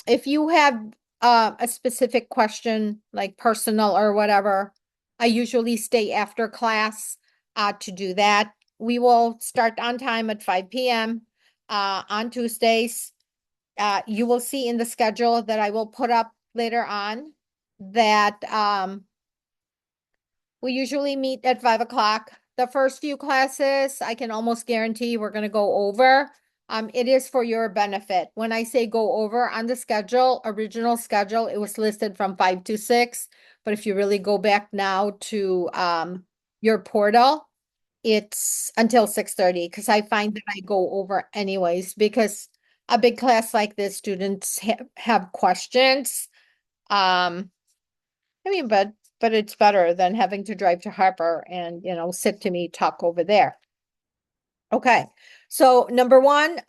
if you have a specific question, like personal or whatever, I usually stay after class to do that. We will start on time at 5 p.m. On Tuesdays. You will see in the schedule that I will put up later on that we usually meet at 5 o'clock. The first few classes, I can almost guarantee we're going to go over. It is for your benefit. When I say go over on the schedule, original schedule, it was listed from 5 to 6. But if you really go back now to your portal, it's until 6:30 because I find that I go over anyways because a big class like this, students have questions. Um, I mean, but it's better than having to drive to Harper and, sit to me talk over there. Okay. So number one,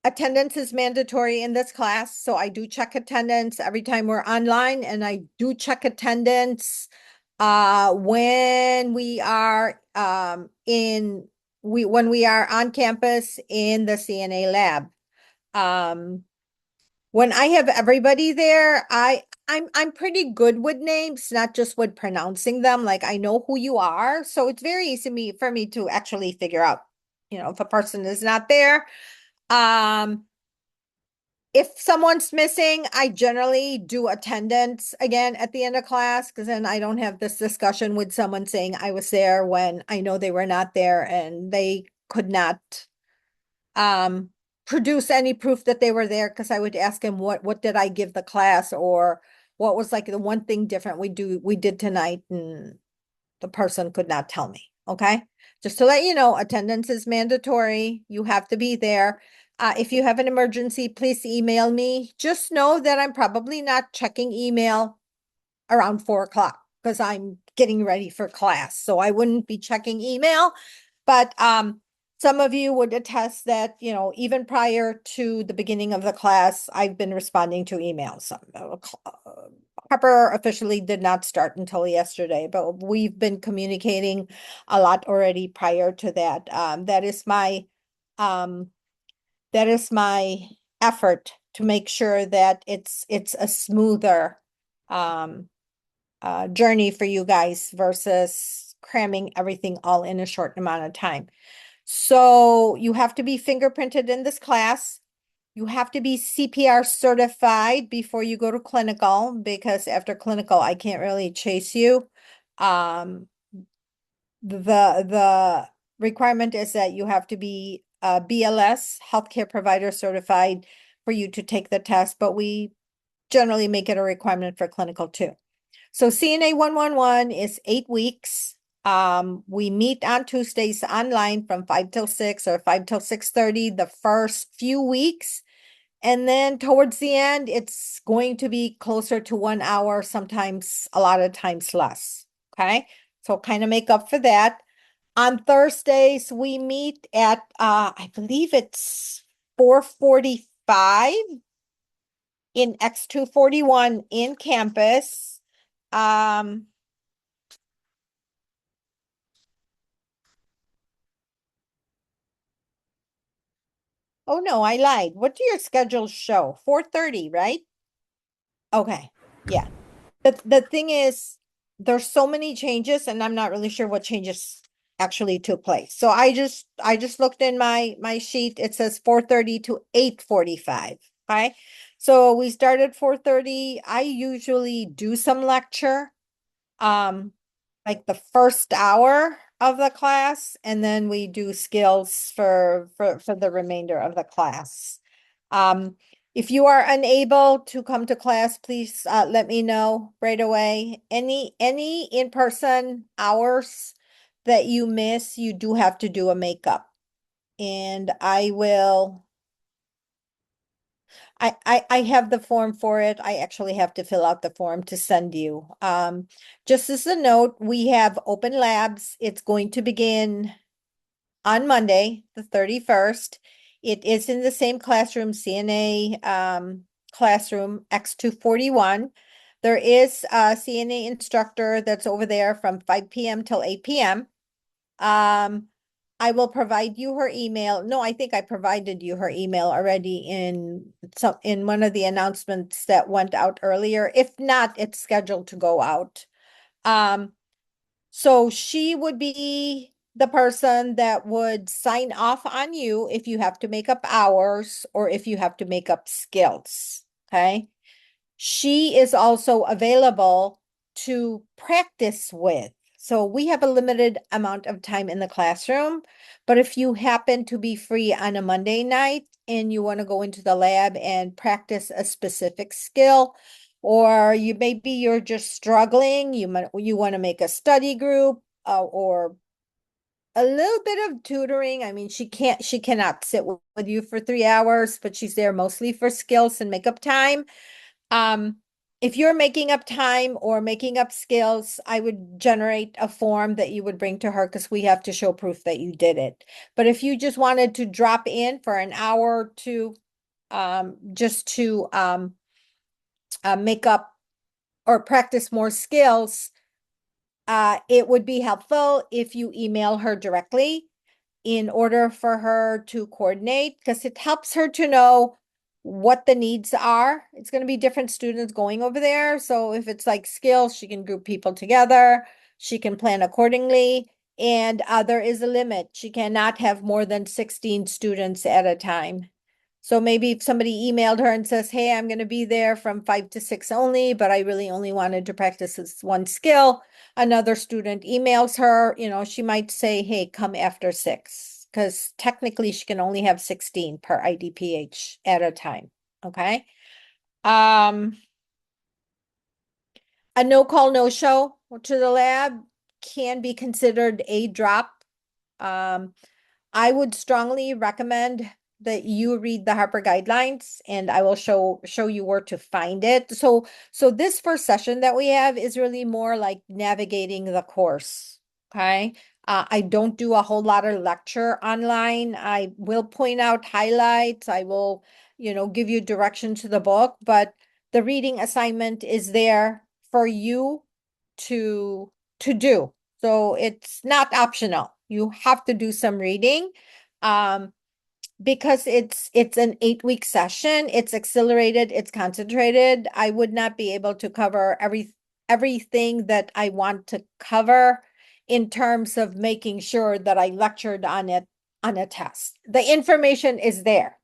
attendance is mandatory in this class. So I do check attendance every time we're online, and I do check attendance when we are when we are on campus in the CNA lab. Um when I have everybody there, I'm pretty good with names, not just with pronouncing them. Like I know who you are, so it's very easy for me to actually figure out, if a person is not there. Um, if someone's missing, I generally do attendance again at the end of class because then I don't have this discussion with someone saying I was there when I know they were not there and they could not um produce any proof that they were there because I would ask him what did I give the class or what was like the one thing different we did tonight, and the person could not tell me. Okay. Just to let you know, attendance is mandatory. You have to be there. If you have an emergency, please email me. Just know that I'm probably not checking email around 4 o'clock because I'm getting ready for class. So I wouldn't be checking email. But some of you would attest that, even prior to the beginning of the class, I've been responding to emails. Harper officially did not start until yesterday, but we've been communicating a lot already prior to that. Um, that is my effort to make sure that it's a smoother um journey for you guys versus cramming everything all in a short amount of time. So you have to be fingerprinted in this class. You have to be CPR certified before you go to clinical because after clinical, I can't really chase you. Um, the requirement is that you have to be BLS, healthcare provider certified for you to take the test, but we generally make it a requirement for clinical too. So CNA 111 is 8 weeks. We meet on Tuesdays online from 5 till 6 or 5 till 6:30 the first few weeks. And then towards the end, it's going to be closer to 1 hour, sometimes a lot of times less. Okay. So kind of make up for that. On Thursdays, we meet at I believe it's 4:45 in X241 in campus. Um, oh no, I lied. What do your schedules show? 4:30, right? Okay. Yeah. The thing is, there's so many changes, and I'm not really sure what changes actually took place. So I just looked in my sheet. It says 4:30 to 8:45. Okay. So we started 4:30. I usually do some lecture. Um, like the first hour of the class, and then we do skills for the remainder of the class. Um, if you are unable to come to class, please let me know right away. Any in-person hours that you miss, you do have to do a makeup. And I have the form for it. I actually have to fill out the form to send you. Just as a note, we have open labs. It's going to begin on Monday, the 31st. It is in the same classroom, CNA classroom X241. There is a CNA instructor that's over there from 5 p.m. till 8 p.m. I will provide you her email. No, I think I provided you her email already in one of the announcements that went out earlier. If not, it's scheduled to go out. Um, so she would be the person that would sign off on you if you have to make up hours or if you have to make up skills. Okay. She is also available to practice with. So we have a limited amount of time in the classroom, but if you happen to be free on a Monday night and you want to go into the lab and practice a specific skill, or maybe you're just struggling, you want to make a study group, or a little bit of tutoring. I mean, she cannot sit with you for 3 hours, but she's there mostly for skills and makeup time. Um, if you're making up time or making up skills, I would generate a form that you would bring to her because we have to show proof that you did it. But if you just wanted to drop in for an hour or two, just to make up or practice more skills, it would be helpful if you email her directly in order for her to coordinate, because it helps her to know what the needs are. It's going to be different students going over there. So if it's like skills, she can group people together. She can plan accordingly. And there is a limit. She cannot have more than 16 students at a time. So maybe if somebody emailed her and says, hey, I'm going to be there from 5 to 6 only, but I really only wanted to practice this one skill. Another student emails her, she might say, hey, come after 6, because technically she can only have 16 per IDPH at a time. Okay. Um, a no call, no show to the lab can be considered a drop. Um, I would strongly recommend that you read the Harper guidelines, and I will show you where to find it. So this first session that we have is really more like navigating the course. Okay. I don't do a whole lot of lecture online. I will point out highlights. I will, give you direction to the book, but the reading assignment is there for you to do. So it's not optional. You have to do some reading. Um, because it's an 8-week session, it's accelerated, it's concentrated. I would not be able to cover everything that I want to cover in terms of making sure that I lectured on it on a test. The information is there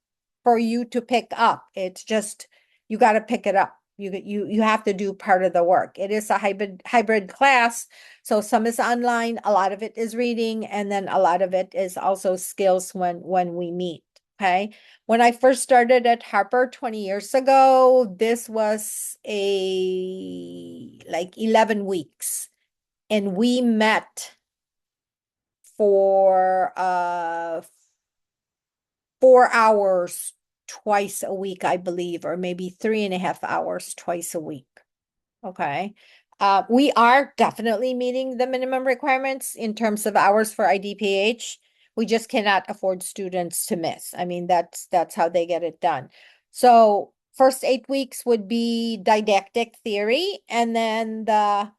for you to pick up. It's just you got to pick it up. You have to do part of the work. It is a hybrid class, so some is online, a lot of it is reading, and then a lot of it is also skills when we meet. Okay. When I first started at Harper 20 years ago, this was like 11 weeks. And we met for 4 hours twice a week, I believe, or maybe 3.5 hours twice a week. Okay. We are definitely meeting the minimum requirements in terms of hours for IDPH. We just cannot afford students to miss. I mean, that's how they get it done. So first 8 weeks would be didactic theory, and then the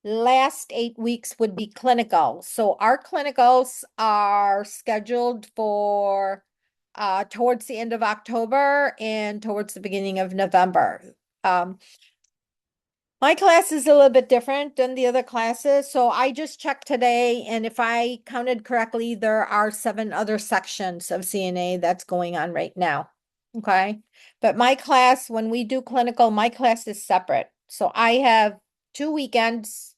last 8 weeks would be clinical. So our clinicals are scheduled for towards the end of October and towards the beginning of November. My class is a little bit different than the other classes. So I just checked today, and if I counted correctly, there are 7 other sections of CNA that's going on right now. Okay. But my class, when we do clinical, my class is separate. So I have 2 weekends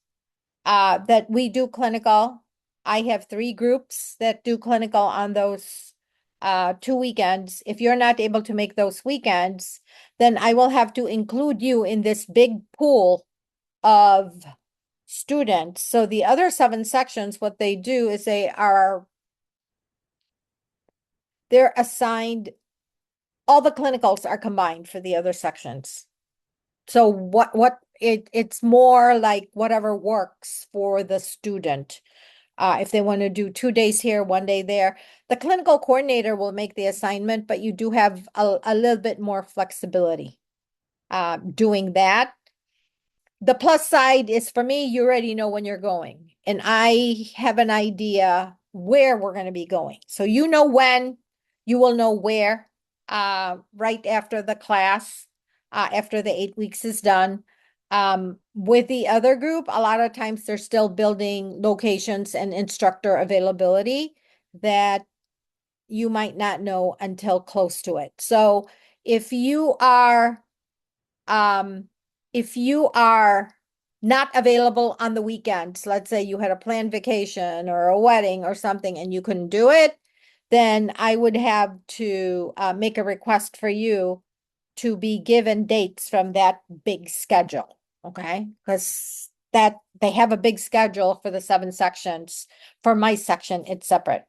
that we do clinical. I have 3 groups that do clinical on those 2 weekends. If you're not able to make those weekends, then I will have to include you in this big pool of students. So the other 7 sections, what they do is they're assigned, all the clinicals are combined for the other sections. So it's more like whatever works for the student. If they want to do 2 days here, 1 day there, the clinical coordinator will make the assignment, but you do have a little bit more flexibility doing that. The plus side is, for me, you already know when you're going, and I have an idea where we're going to be going. So you know when, you will know where, right after the class, after the 8 weeks is done. With the other group, a lot of times they're still building locations and instructor availability that you might not know until close to it. So if you are, um, if you are not available on the weekends, let's say you had a planned vacation or a wedding or something and you couldn't do it, then I would have to make a request for you to be given dates from that big schedule. Okay, because that they have a big schedule for the 7 sections. For my section, it's separate.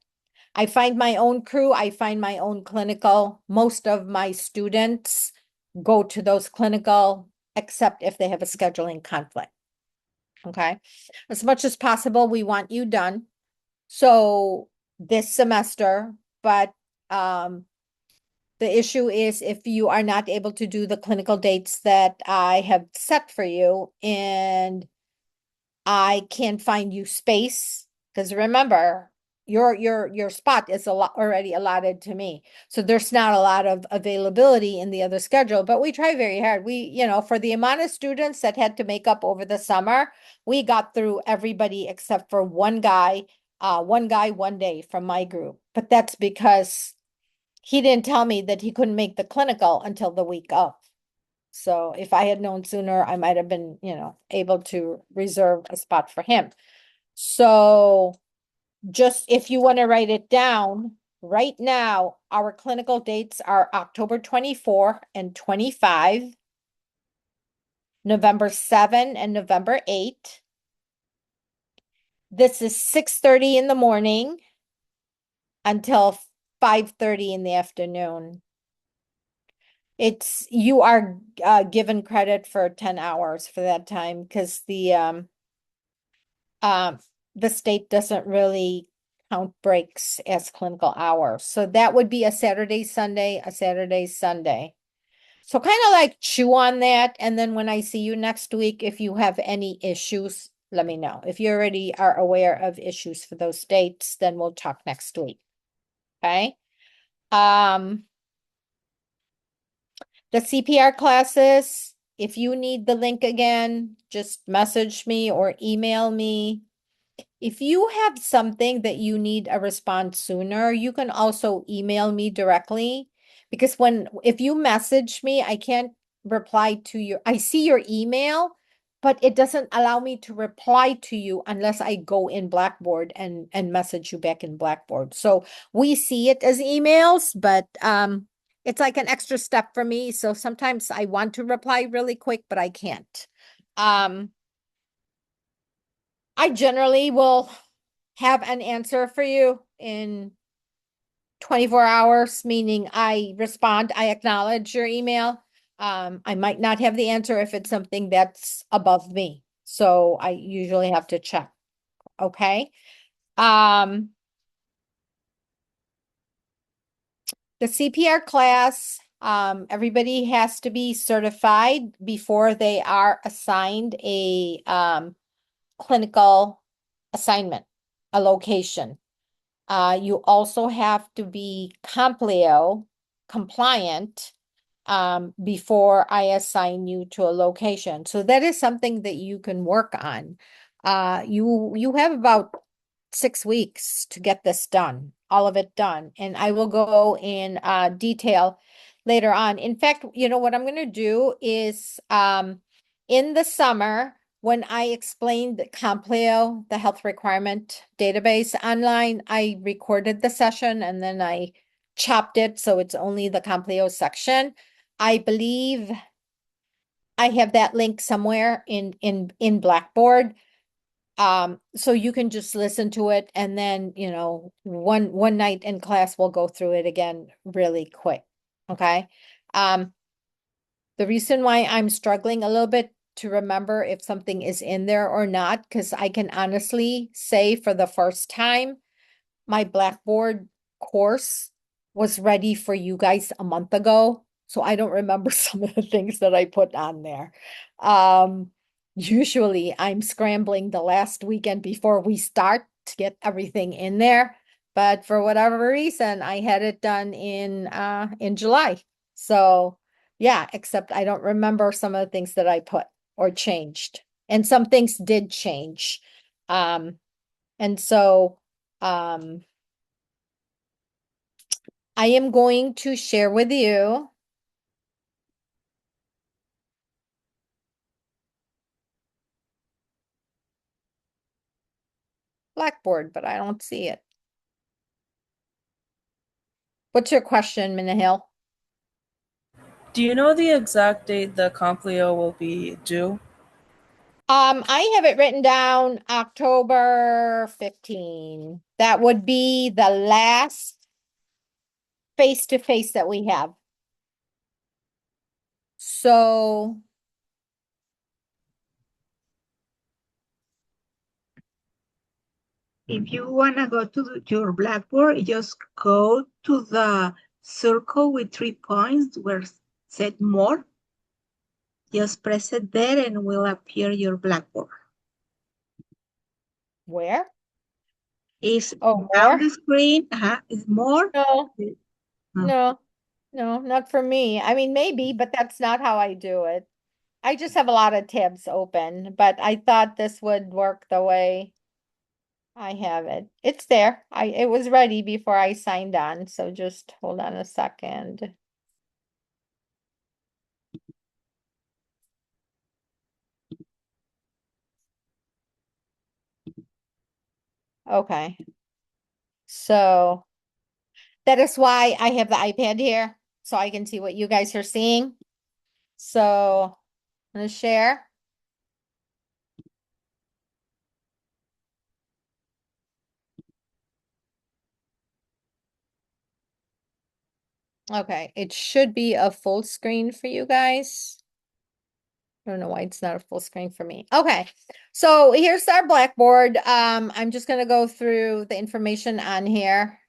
I find my own crew, I find my own clinical. Most of my students go to those clinical, except if they have a scheduling conflict. Okay. As much as possible, we want you done. So this semester, but the issue is if you are not able to do the clinical dates that I have set for you and I can't find you space, because remember, your spot is a lot already allotted to me. So there's not a lot of availability in the other schedule, but we try very hard. For the amount of students that had to make up over the summer, we got through everybody except for one guy, one day from my group. But that's because he didn't tell me that he couldn't make the clinical until the week of. So if I had known sooner, I might have been, able to reserve a spot for him. So just if you want to write it down, right now, our clinical dates are October 24 and 25, November 7 and November 8. This is 6:30 in the morning until 5:30 in the afternoon. You are given credit for 10 hours for that time because the state doesn't really count breaks as clinical hours. So that would be a Saturday, Sunday, a Saturday, Sunday. So kind of like chew on that. And then when I see you next week, if you have any issues, let me know. If you already are aware of issues for those dates, then we'll talk next week. Okay. Um, the CPR classes, if you need the link again, just message me or email me. If you have something that you need a response sooner, you can also email me directly because if you message me, I can't reply to I see your email, but it doesn't allow me to reply to you unless I go in Blackboard and message you back in Blackboard. So we see it as emails, but it's like an extra step for me. So sometimes I want to reply really quick, but I can't. I generally will have an answer for you in 24 hours, meaning I respond, I acknowledge your email. I might not have the answer if it's something that's above me. So I usually have to check. Okay. Um, the CPR class, everybody has to be certified before they are assigned a clinical assignment, a location. You also have to be Complio compliant before I assign you to a location. So that is something that you can work on. You have about 6 weeks to get this done, all of it done, and I will go in detail later on. In fact, what I'm going to do is in the summer, when I explained the Complio, the health requirement database online, I recorded the session and then I chopped it so it's only the Complio section. I believe I have that link somewhere in Blackboard. So you can just listen to it and then, one night in class we'll go through it again really quick. Okay. The reason why I'm struggling a little bit to remember if something is in there or not, because I can honestly say for the first time, my Blackboard course was ready for you guys a month ago. So I don't remember some of the things that I put on there. Usually I'm scrambling the last weekend before we start to get everything in there. But for whatever reason, I had it done in July. So yeah, except I don't remember some of the things that I put or changed. And some things did change. And so I am going to share with you Blackboard, but I don't see it. What's your question, Minahil? Do you know the exact date the Conclio will be due? I have it written down October 15. That would be the last face-to-face that we have. So, If you want to go to your Blackboard, just go to the circle with 3 points where said more. Just press it there and will appear your Blackboard. where? Is Oh, down more? the screen, is more. No, Uh, no, no, not for me. I mean, maybe, but that's not how I do it. I just have a lot of tabs open, but I thought this would work the way I have it. It's there. It was ready before I signed on, so just hold on a second. Okay. So that is why I have the iPad here, so I can see what you guys are seeing. So I'm gonna share. Okay, it should be a full screen for you guys. I don't know why it's not a full screen for me. Okay, so here's our Blackboard. I'm just gonna go through the information on here.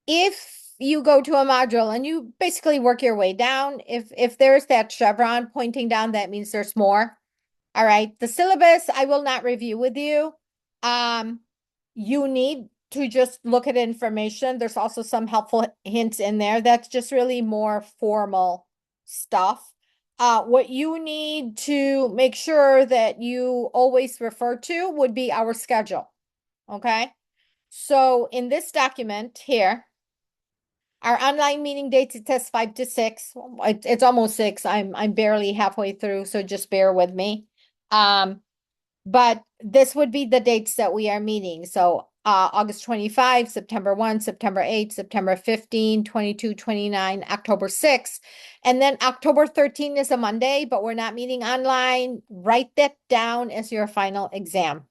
If you go to a module and you basically work your way down, if there's that chevron pointing down, that means there's more. All right, the syllabus I will not review with you. You need to just look at information. There's also some helpful hints in there. That's just really more formal stuff. What you need to make sure that you always refer to would be our schedule. Okay. So in this document here, our online meeting dates, it says 5 to 6. It's almost 6. I'm barely halfway through, so just bear with me. But this would be the dates that we are meeting. So August 25, September 1, September 8, September 15, 22, 29, October 6. And then October 13 is a Monday, but we're not meeting online. Write that down as your final exam.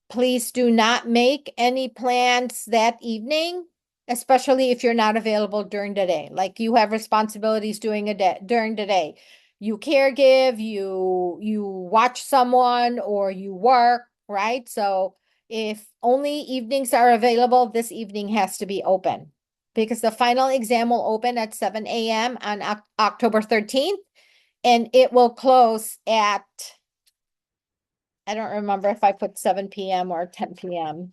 Please do not make any plans that evening, especially if you're not available during the day. Like you have responsibilities during the day. You caregive, you watch someone or you work, right? So if only evenings are available, this evening has to be open because the final exam will open at 7 a.m. on October 13th and it will close at I don't remember if I put 7 p.m. or 10 p.m.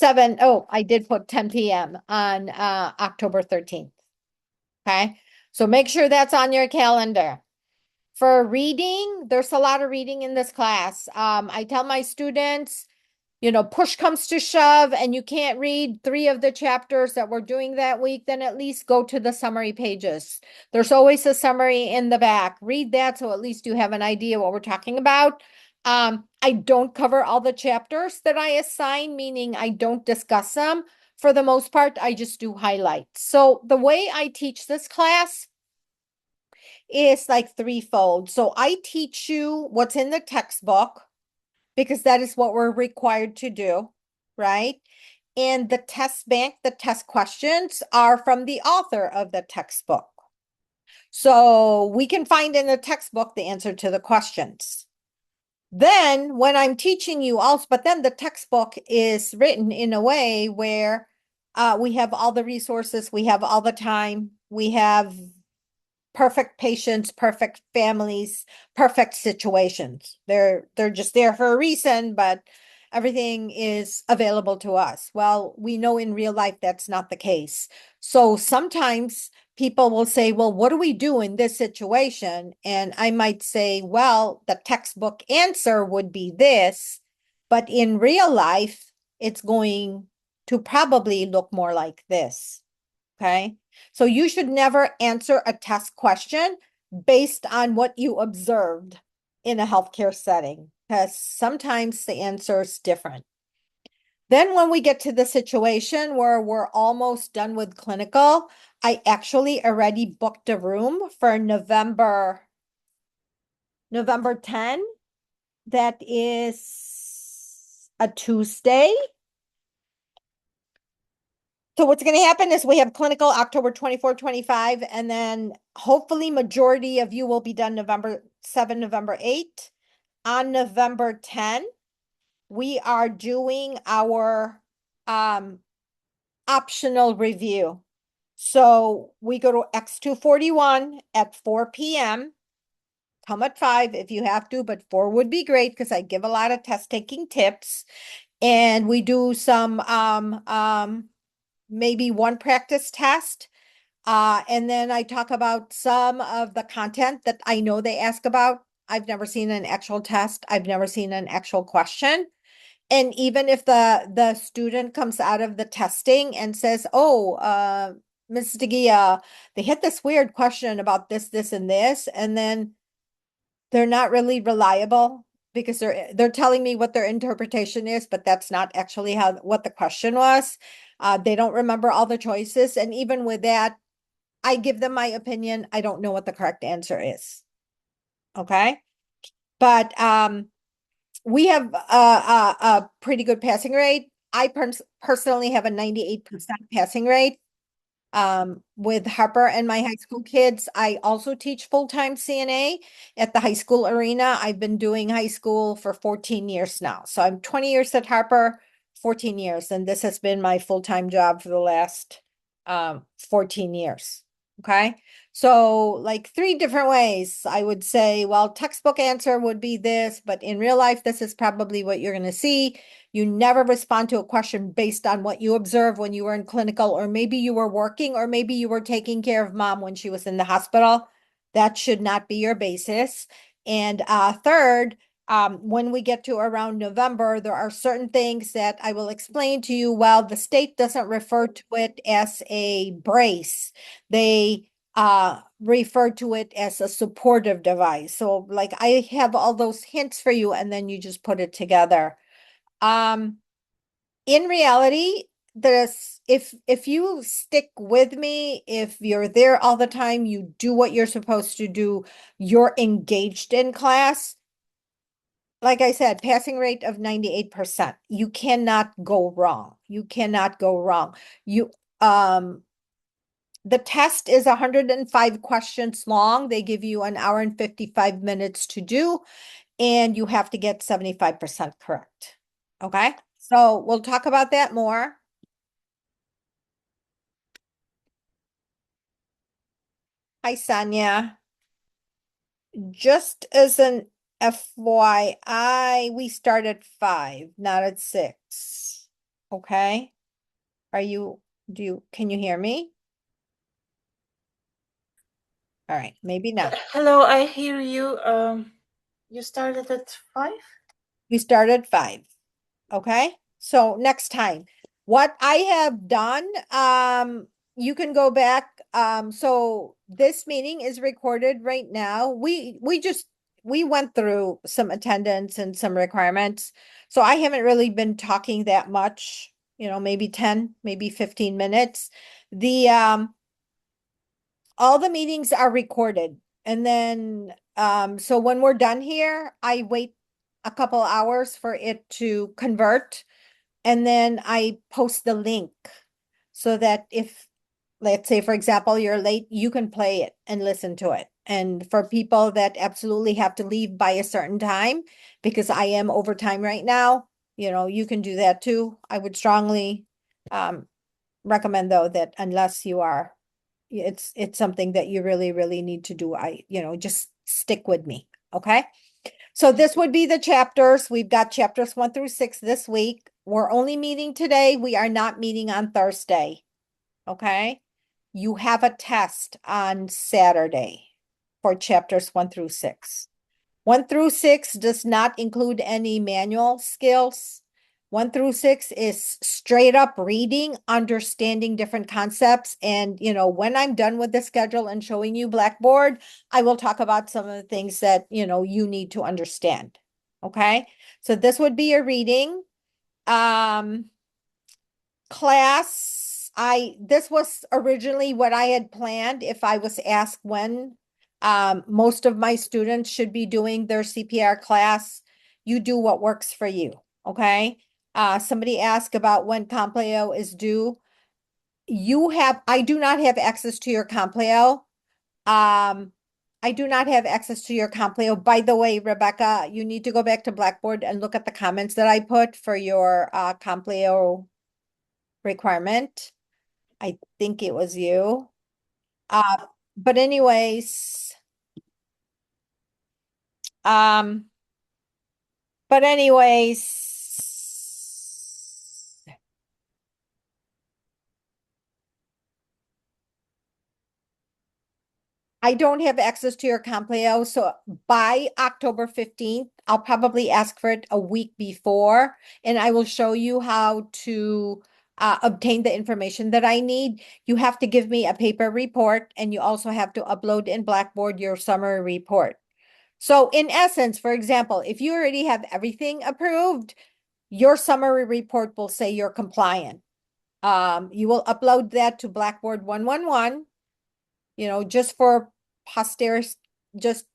I did put 10 p.m. on October 13th. Okay. So make sure that's on your calendar. For reading, there's a lot of reading in this class. I tell my students, push comes to shove and you can't read 3 of the chapters that we're doing that week, then at least go to the summary pages. There's always a summary in the back. Read that so at least you have an idea what we're talking about. I don't cover all the chapters that I assign, meaning I don't discuss them. For the most part, I just do highlights. So the way I teach this class is like threefold. So I teach you what's in the textbook because that is what we're required to do, right? And the test bank, the test questions are from the author of the textbook. So we can find in the textbook the answer to the questions. Then when I'm teaching you also, but then the textbook is written in a way where we have all the resources, we have all the time, we have perfect patients, perfect families, perfect situations. They're just there for a reason, but everything is available to us. Well, we know in real life that's not the case. So sometimes people will say, well, what do we do in this situation? And I might say, well, the textbook answer would be this, but in real life, it's going to probably look more like this. Okay. So you should never answer a test question based on what you observed in a healthcare setting, because sometimes the answer is different. Then when we get to the situation where we're almost done with clinical, I actually already booked a room for November 10. That is a Tuesday. So what's going to happen is we have clinical October 24, 25, and then hopefully majority of you will be done November 7, November 8. On November 10, we are doing our optional review. So we go to X241 at 4 p.m. Come at 5 if you have to, but 4 would be great because I give a lot of test taking tips. And we do some maybe one practice test. And then I talk about some of the content that I know they ask about. I've never seen an actual test. I've never seen an actual question. And even if the student comes out of the testing and says, oh, Ms. DeGia, they hit this weird question about this, this, and this, and then they're not really reliable because they're telling me what their interpretation is, but that's not actually what the question was. They don't remember all the choices. And even with that, I give them my opinion. I don't know what the correct answer is. Okay. But we have a pretty good passing rate. I personally have a 98% passing rate. With Harper and my high school kids, I also teach full-time CNA at the high school arena. I've been doing high school for 14 years now. So I'm 20 years at Harper, 14 years, and this has been my full-time job for the last 14 years. Okay. So like 3 different ways I would say, well, textbook answer would be this, but in real life, this is probably what you're going to see. You never respond to a question based on what you observed when you were in clinical, or maybe you were working, or maybe you were taking care of mom when she was in the hospital. That should not be your basis. And third, when we get to around November, there are certain things that I will explain to you. While the state doesn't refer to it as a brace, they refer to it as a supportive device. So like I have all those hints for you, and then you just put it together. In reality, if you stick with me, if you're there all the time, you do what you're supposed to do, you're engaged in class. Like I said, passing rate of 98%. You cannot go wrong. You cannot go wrong. The test is 105 questions long. They give you an hour and 55 minutes to do, and you have to get 75% correct. Okay, so we'll talk about that more. Hi, Sonia. Just as an FYI, we start at 5, not at 6. Okay. Can you hear me? All right, maybe not. Hello, I hear you. You started at 5? We start at 5. Okay, so next time, what I have done, you can go back. So this meeting is recorded right now. We went through some attendance and some requirements. So I haven't really been talking that much, maybe 10, maybe 15 minutes. The all the meetings are recorded. And then so when we're done here, I wait a couple hours for it to convert. And then I post the link so that if, let's say, for example, you're late, you can play it and listen to it. And for people that absolutely have to leave by a certain time, because I am overtime right now, you can do that too. I would strongly recommend, though, that unless you are it's something that you really, really need to do. Just stick with me, okay? So this would be the chapters. We've got chapters 1 through 6 this week. We're only meeting today. We are not meeting on Thursday, okay? You have a test on Saturday for chapters 1 through 6. 1 through 6 does not include any manual skills. 1 through 6 is straight up reading, understanding different concepts. And, when I'm done with the schedule and showing you Blackboard, I will talk about some of the things that, you need to understand. Okay. So this would be a reading. Class, this was originally what I had planned if I was asked when most of my students should be doing their CPR class. You do what works for you, okay? Somebody asked about when Compleo is due. I do not have access to your Compleo. I do not have access to your Compleo. By the way, Rebecca, you need to go back to Blackboard and look at the comments that I put for your Compleo requirement. I think it was you. Uh, but anyways, um, but anyways, I don't have access to your Compleo, so by October 15th, I'll probably ask for it a week before, and I will show you how to obtain the information that I need. You have to give me a paper report, and you also have to upload in Blackboard your summary report. So in essence, for example, if you already have everything approved, your summary report will say you're compliant. You will upload that to Blackboard 111, just for posterity, just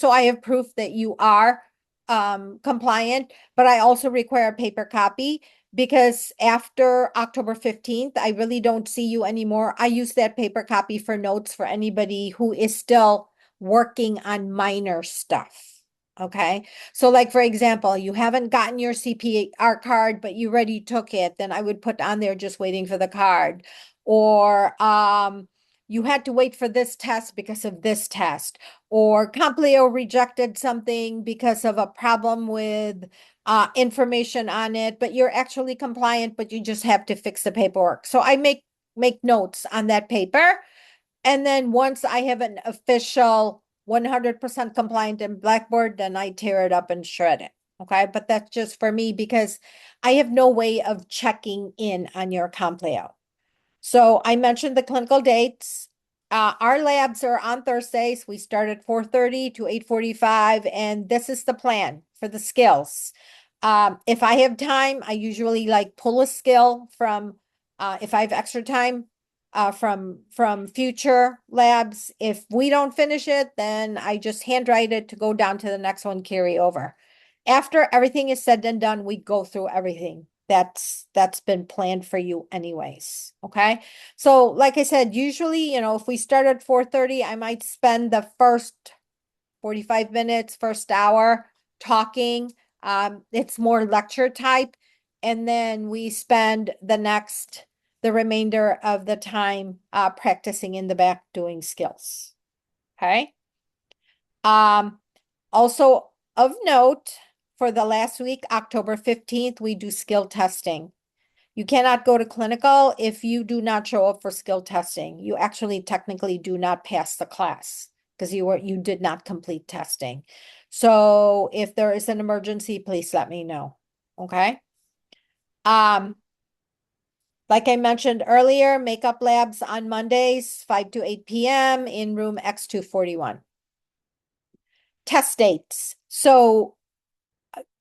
so I have proof that you are compliant, but I also require a paper copy because after October 15th, I really don't see you anymore. I use that paper copy for notes for anybody who is still working on minor stuff. Okay. So like, for example, you haven't gotten your CPR card, but you already took it, then I would put on there just waiting for the card. Or you had to wait for this test because of this test, or Compleo rejected something because of a problem with information on it, but you're actually compliant, but you just have to fix the paperwork. So I make notes on that paper. And then once I have an official 100% compliant in Blackboard, then I tear it up and shred it. Okay. But that's just for me because I have no way of checking in on your Compleo. So I mentioned the clinical dates. Our labs are on Thursdays. We start at 4:30 to 8:45, and this is the plan for the skills. If I have time, I usually like pull a skill from, if I have extra time, from future labs. If we don't finish it, then I just handwrite it to go down to the next one, carry over. After everything is said and done, we go through everything. That's been planned for you anyways. Okay. So like I said, usually, if we start at 4:30, I might spend the first 45 minutes, first hour talking. It's more lecture type. And then we spend the remainder of the time practicing in the back doing skills. Okay. Also of note, for the last week, October 15th, we do skill testing. You cannot go to clinical if you do not show up for skill testing. You actually technically do not pass the class because you did not complete testing. So if there is an emergency, please let me know. Okay. Like I mentioned earlier, makeup labs on Mondays, 5 to 8 p.m. in room X241. Test dates. So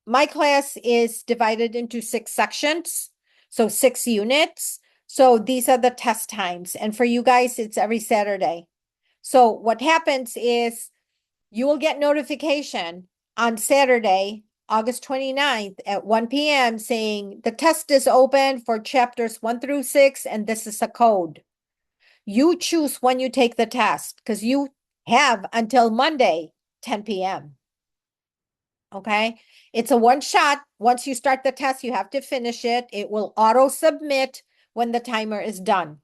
my class is divided into 6 sections, so 6 units. So these are the test times. And for you guys, it's every Saturday. So what happens is you will get notification on Saturday, August 29th at 1 p.m. saying the test is open for chapters 1 through 6, and this is a code. You choose when you take the test because you have until Monday, 10 p.m. Okay. It's a one shot. Once you start the test, you have to finish it. It will auto submit when the timer is done.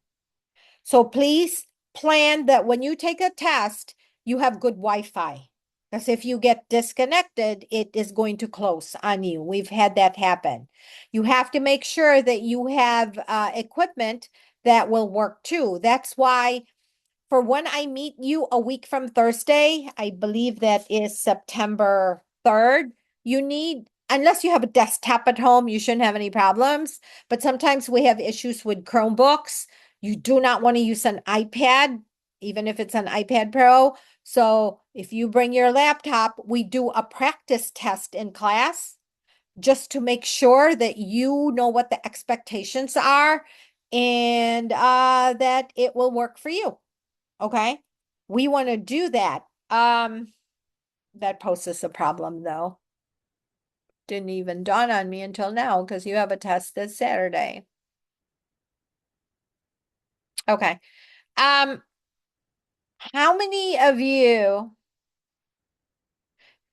So please plan that when you take a test, you have good Wi-Fi. Because if you get disconnected, it is going to close on you. We've had that happen. You have to make sure that you have equipment that will work too. That's why for when I meet you a week from Thursday, I believe that is September 3rd, you need, unless you have a desktop at home, you shouldn't have any problems. But sometimes we have issues with Chromebooks. You do not want to use an iPad, even if it's an iPad Pro. So if you bring your laptop, we do a practice test in class just to make sure that you know what the expectations are and that it will work for you. Okay, we want to do that. That poses a problem though. Didn't even dawn on me until now because you have a test this Saturday. Okay. How many of you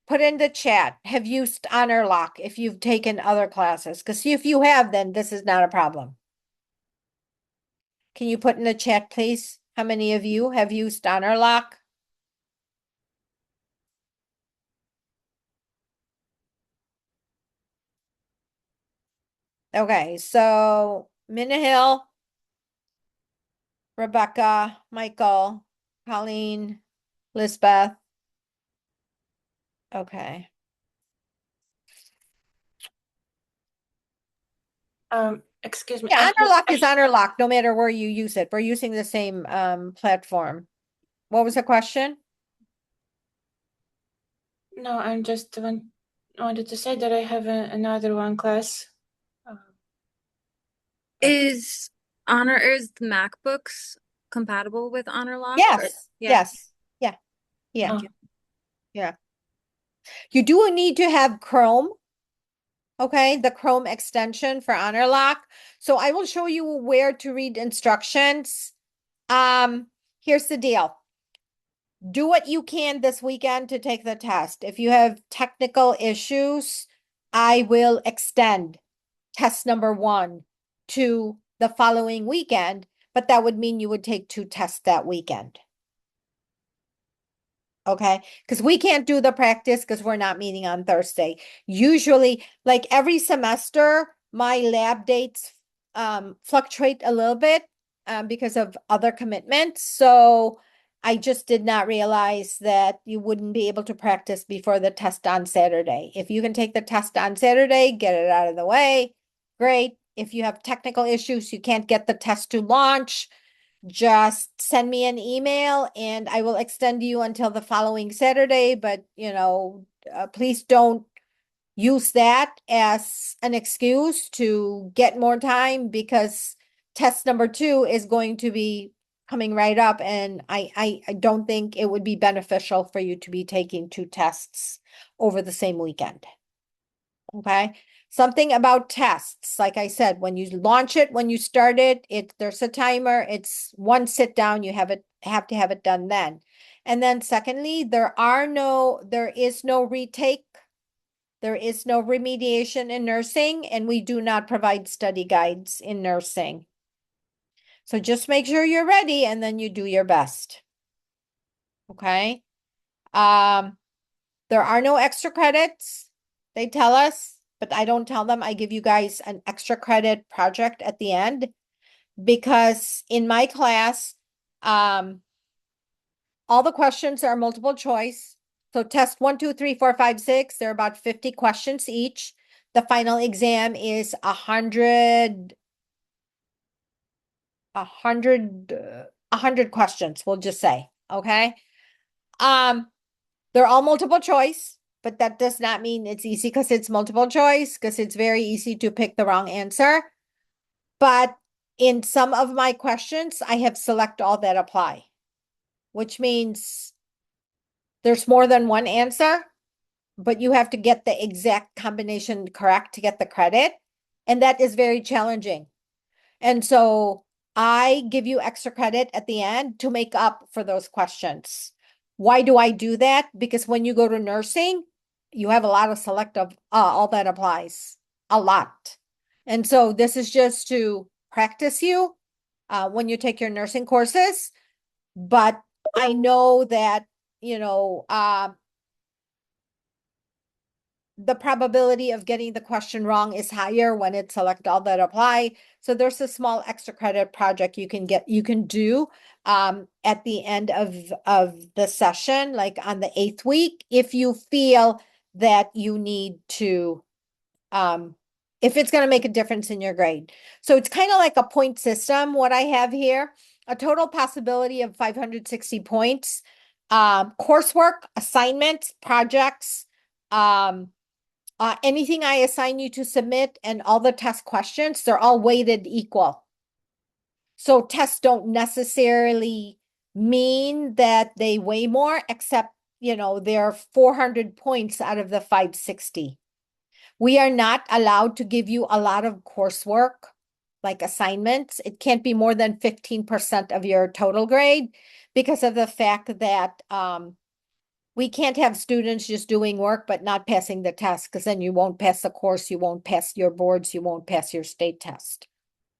put in the chat have used Honor Lock if you've taken other classes? Because if you have, then this is not a problem. Can you put in the chat, please? How many of you have used Honor Lock? Okay, so Minna Hill, Rebecca, Michael, Colleen, Lisbeth. Okay. Excuse me. Yeah, Honor Lock is Honor Lock, no matter where you use it. We're using the same platform. What was the question? No, I'm just wanted to say that I have another one class. Is the MacBooks compatible with Honor Lock? Yes. Yeah. Yes. Yeah. Yeah. Oh. Yeah. You do need to have Chrome. Okay, the Chrome extension for Honor Lock. So I will show you where to read instructions. Here's the deal. Do what you can this weekend to take the test. If you have technical issues, I will extend test number 1 to the following weekend, but that would mean you would take 2 tests that weekend. Okay, because we can't do the practice because we're not meeting on Thursday. Usually, like every semester, my lab dates fluctuate a little bit because of other commitments. So I just did not realize that you wouldn't be able to practice before the test on Saturday. If you can take the test on Saturday, get it out of the way, great. If you have technical issues, you can't get the test to launch, just send me an email and I will extend you until the following Saturday. But, please don't use that as an excuse to get more time because test number 2 is going to be coming right up. And I don't think it would be beneficial for you to be taking 2 tests over the same weekend. Okay. Something about tests. Like I said, when you launch it, when you start it, there's a timer. It's one sit down. You have to have it done then. And then secondly, there is no retake. There is no remediation in nursing, and we do not provide study guides in nursing. So just make sure you're ready and then you do your best. Okay. There are no extra credits. They tell us, but I don't tell them. I give you guys an extra credit project at the end because in my class, all the questions are multiple choice. So test 1, 2, 3, 4, 5, 6, they're about 50 questions each. The final exam is 100 questions, we'll just say, okay? They're all multiple choice, but that does not mean it's easy because it's multiple choice, because it's very easy to pick the wrong answer. But in some of my questions, I have select all that apply, which means there's more than one answer, but you have to get the exact combination correct to get the credit. And that is very challenging. And so I give you extra credit at the end to make up for those questions. Why do I do that? Because when you go to nursing, you have a lot of selective, all that applies, a lot. And so this is just to practice you when you take your nursing courses. but I know that, the probability of getting the question wrong is higher when it's select all that apply. So there's a small extra credit project you can do at the end of the session, like on the 8th week, if you feel that you need to, if it's going to make a difference in your grade. So it's kind of like a point system, what I have here, a total possibility of 560 points, coursework, assignments, projects, anything I assign you to submit, and all the test questions, they're all weighted equal. So tests don't necessarily mean that they weigh more, except, they're 400 points out of the 560. We are not allowed to give you a lot of coursework, like assignments. It can't be more than 15% of your total grade because of the fact that we can't have students just doing work but not passing the test, because then you won't pass the course, you won't pass your boards, you won't pass your state test.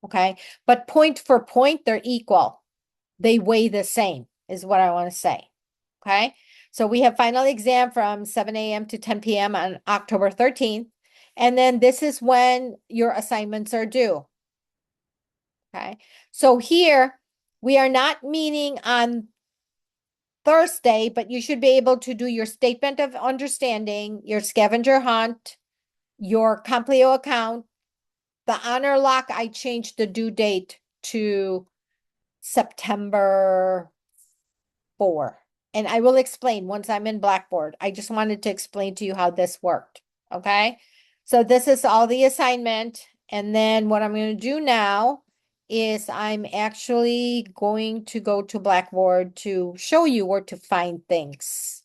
Okay, but point for point, they're equal. They weigh the same, is what I want to say. Okay, so we have final exam from 7 a.m. to 10 p.m. on October 13th. And then this is when your assignments are due. Okay, so here we are not meeting on Thursday, but you should be able to do your statement of understanding, your scavenger hunt, your Complio account. The honor lock, I changed the due date to September 4. And I will explain once I'm in Blackboard. I just wanted to explain to you how this worked. Okay. So this is all the assignment. And then what I'm going to do now is I'm actually going to go to Blackboard to show you where to find things.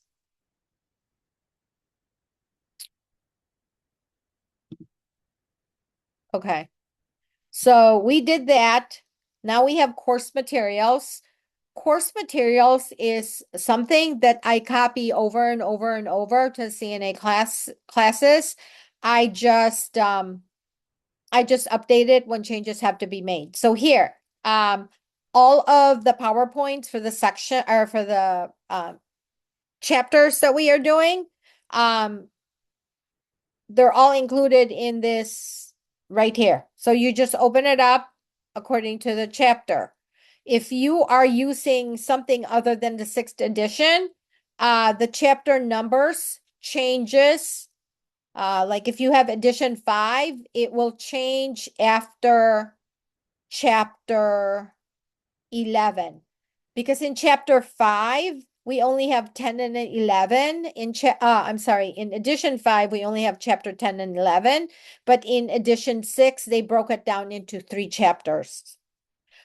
Okay. So we did that. Now we have course materials. Course materials is something that I copy over and over and over to CNA classes. I just update it when changes have to be made. So here, all of the PowerPoints for the section or for the chapters that we are doing, they're all included in this right here. So you just open it up according to the chapter. If you are using something other than the 6th edition, the chapter numbers changes. Like if you have edition 5, it will change after chapter 11. Because in chapter 5, we only have 10 and 11. In edition 5, we only have chapter 10 and 11. But in edition 6, they broke it down into 3 chapters.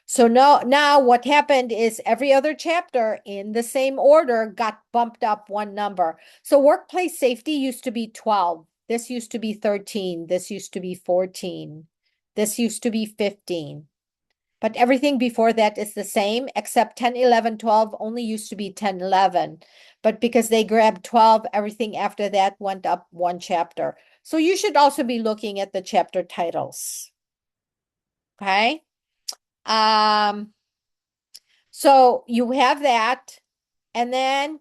So now what happened is every other chapter in the same order got bumped up 1 number. So workplace safety used to be 12. This used to be 13. This used to be 14. This used to be 15. But everything before that is the same, except 10, 11, 12 only used to be 10, 11. But because they grabbed 12, everything after that went up 1 chapter. So you should also be looking at the chapter titles. Okay? So you have that. And then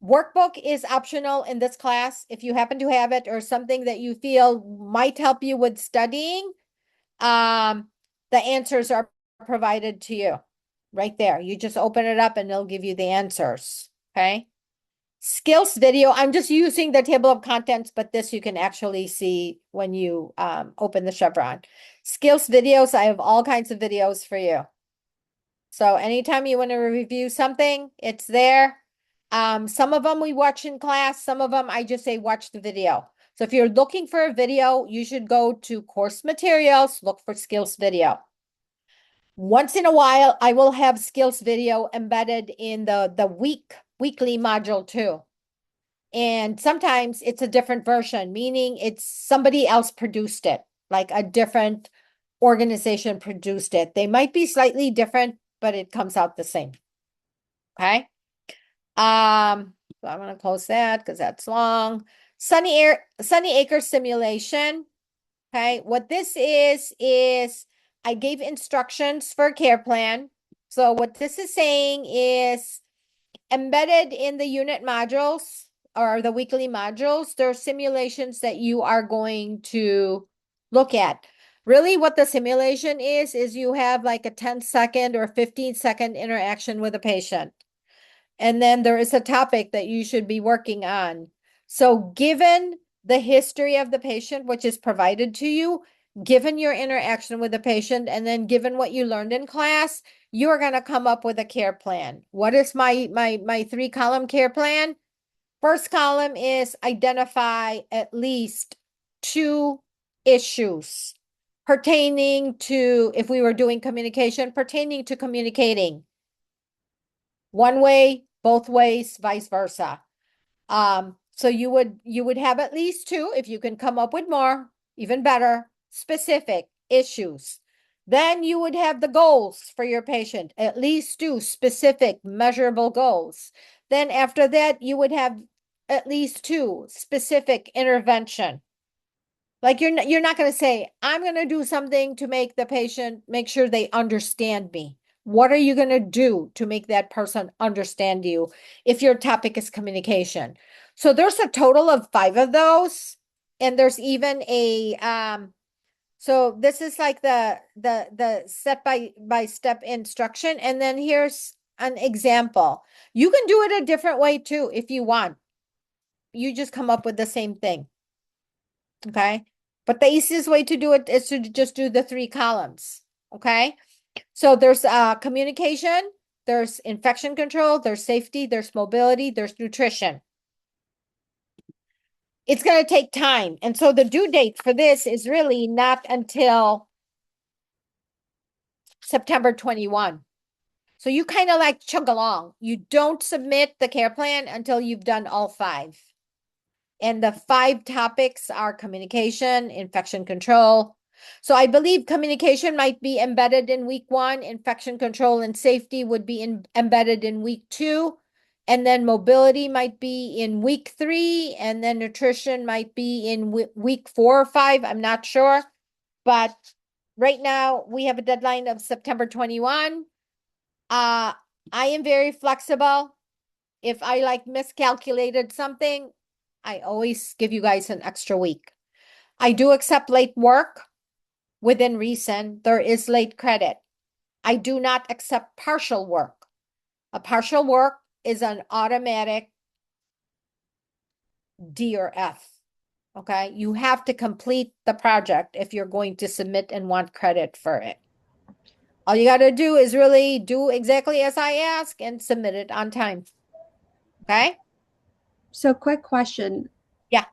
workbook is optional in this class. If you happen to have it or something that you feel might help you with studying, the answers are provided to you right there. You just open it up and it'll give you the answers. Okay. Skills video. I'm just using the table of contents, but this you can actually see when you open the Chevron. Skills videos. I have all kinds of videos for you. So anytime you want to review something, it's there. Some of them we watch in class. Some of them I just say watch the video. So if you're looking for a video, you should go to course materials, look for skills video. Once in a while, I will have skills video embedded in the weekly module too. And sometimes it's a different version, meaning it's somebody else produced it, like a different organization produced it. They might be slightly different, but it comes out the same. Okay. So I'm going to close that because that's long. Sunny Acre simulation. Okay. What this is I gave instructions for a care plan. So what this is saying is embedded in the unit modules or the weekly modules, there are simulations that you are going to look at. Really, what the simulation is you have like a 10-second or 15-second interaction with a patient. And then there is a topic that you should be working on. So given the history of the patient, which is provided to you, given your interaction with the patient, and then given what you learned in class, you are going to come up with a care plan. What is my 3-column care plan? First column is identify at least 2 issues pertaining to, if we were doing communication, pertaining to communicating. One way, both ways, vice versa. So you would have at least 2, if you can come up with more, even better, specific issues. Then you would have the goals for your patient, at least 2 specific measurable goals. Then after that, you would have at least 2 specific intervention. Like you're not going to say, I'm going to do something to make the patient make sure they understand me. What are you going to do to make that person understand you if your topic is communication? So there's a total of 5 of those. And there's even so this is like the step by step instruction. And then here's an example. You can do it a different way too if you want. You just come up with the same thing. Okay. But the easiest way to do it is to just do the 3 columns. Okay. So there's communication, there's infection control, there's safety, there's mobility, there's nutrition. It's going to take time. And so the due date for this is really not until September 21. So you kind of like chug along. You don't submit the care plan until you've done all 5. And the 5 topics are communication, infection control. So I believe communication might be embedded in week 1, infection control and safety would be embedded in week 2, and then mobility might be in week 3, and then nutrition might be in week 4 or 5. I'm not sure. But right now we have a deadline of September 21. I am very flexible. If I like miscalculated something, I always give you guys an extra week. I do accept late work within reason. There is late credit. I do not accept partial work. A partial work is an automatic D or F. Okay. You have to complete the project if you're going to submit and want credit for it. All you got to do is really do exactly as I ask and submit it on time. Okay. So quick question. Yeah.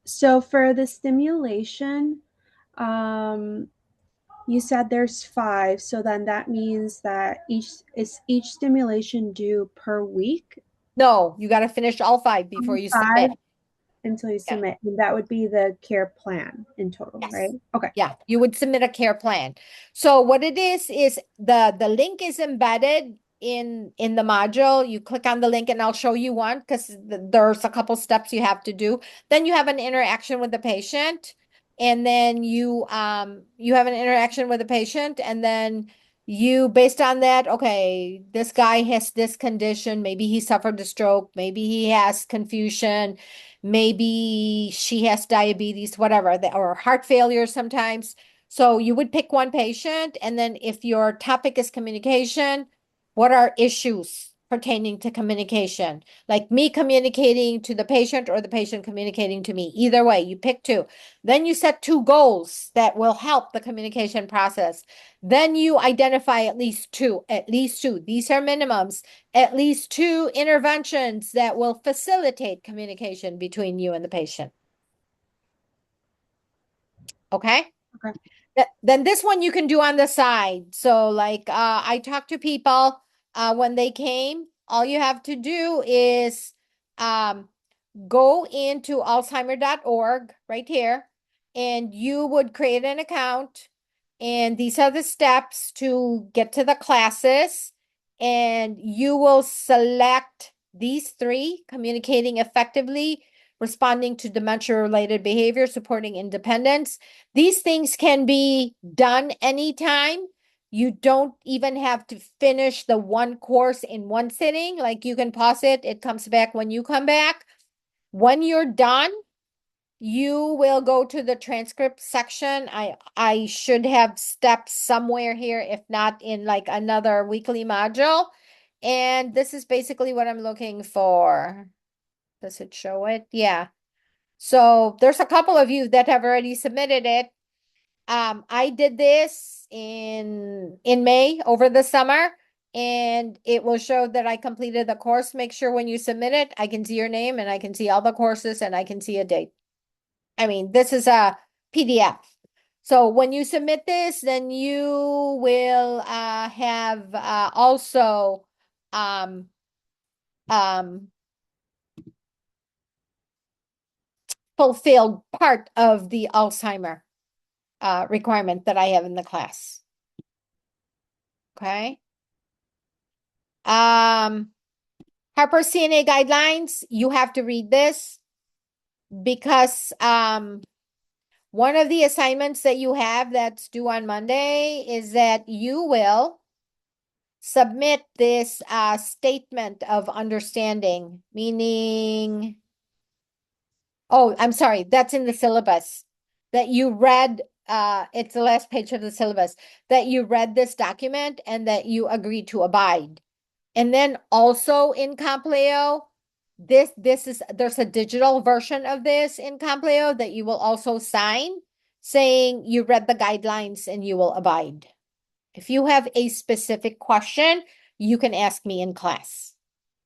So for the stimulation, you said there's 5. So then that means that each stimulation due per week? No, you got to finish all 5 before you 5 submit. until you Yeah. submit. And that would be the care plan in total, Yes. right? Okay. Yeah, you would submit a care plan. So what it is the link is embedded in the module. You click on the link and I'll show you one because there's a couple steps you have to do. Then you have an interaction with the patient, and then you have an interaction with the patient, and then you, based on that, okay, this guy has this condition, maybe he suffered a stroke, maybe he has confusion, maybe she has diabetes, whatever, or heart failure sometimes. So you would pick one patient, and then if your topic is communication, what are issues pertaining to communication? Like me communicating to the patient or the patient communicating to me. Either way, you pick 2. Then you set 2 goals that will help the communication process. Then you identify at least 2, These are minimums, at least 2 interventions that will facilitate communication between you and the patient. Okay? Okay. Then this one you can do on the side. So like I talked to people when they came, all you have to do is go into alzheimer.org right here, and you would create an account, and these are the steps to get to the classes, and you will select these 3: communicating effectively, responding to dementia-related behavior, supporting independence. These things can be done anytime. You don't even have to finish the one course in one sitting. Like you can pause it. It comes back when you come back. When you're done, you will go to the transcript section. I should have steps somewhere here, if not in like another weekly module. And this is basically what I'm looking for. Does it show it? Yeah. So there's a couple of you that have already submitted it. I did this in May over the summer, and it will show that I completed the course. Make sure when you submit it, I can see your name and I can see all the courses and I can see a date. I mean, this is a PDF. So when you submit this, then you will have also um, um, fulfilled part of the Alzheimer requirement that I have in the class. Okay. Harper CNA guidelines, you have to read this because one of the assignments that you have that's due on Monday is that you will submit this statement of understanding, meaning, oh, I'm sorry, that's in the syllabus that you read. It's the last page of the syllabus that you read this document and that you agreed to abide. And then also in Compleo, there's a digital version of this in Compleo that you will also sign saying you read the guidelines and you will abide. If you have a specific question, you can ask me in class.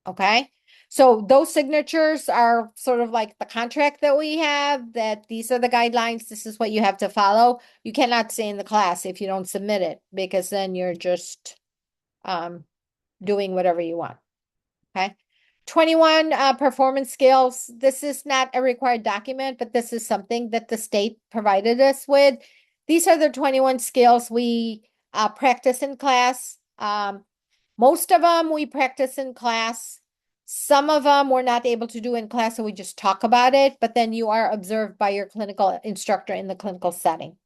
Okay? So those signatures are sort of like the contract that we have, that these are the guidelines, this is what you have to follow. You cannot say in the class if you don't submit it, because then you're just doing whatever you want. Okay. 21 performance skills. This is not a required document, but this is something that the state provided us with. These are the 21 skills we practice in class. Most of them we practice in class. Some of them we're not able to do in class, so we just talk about it, but then you are observed by your clinical instructor in the clinical setting.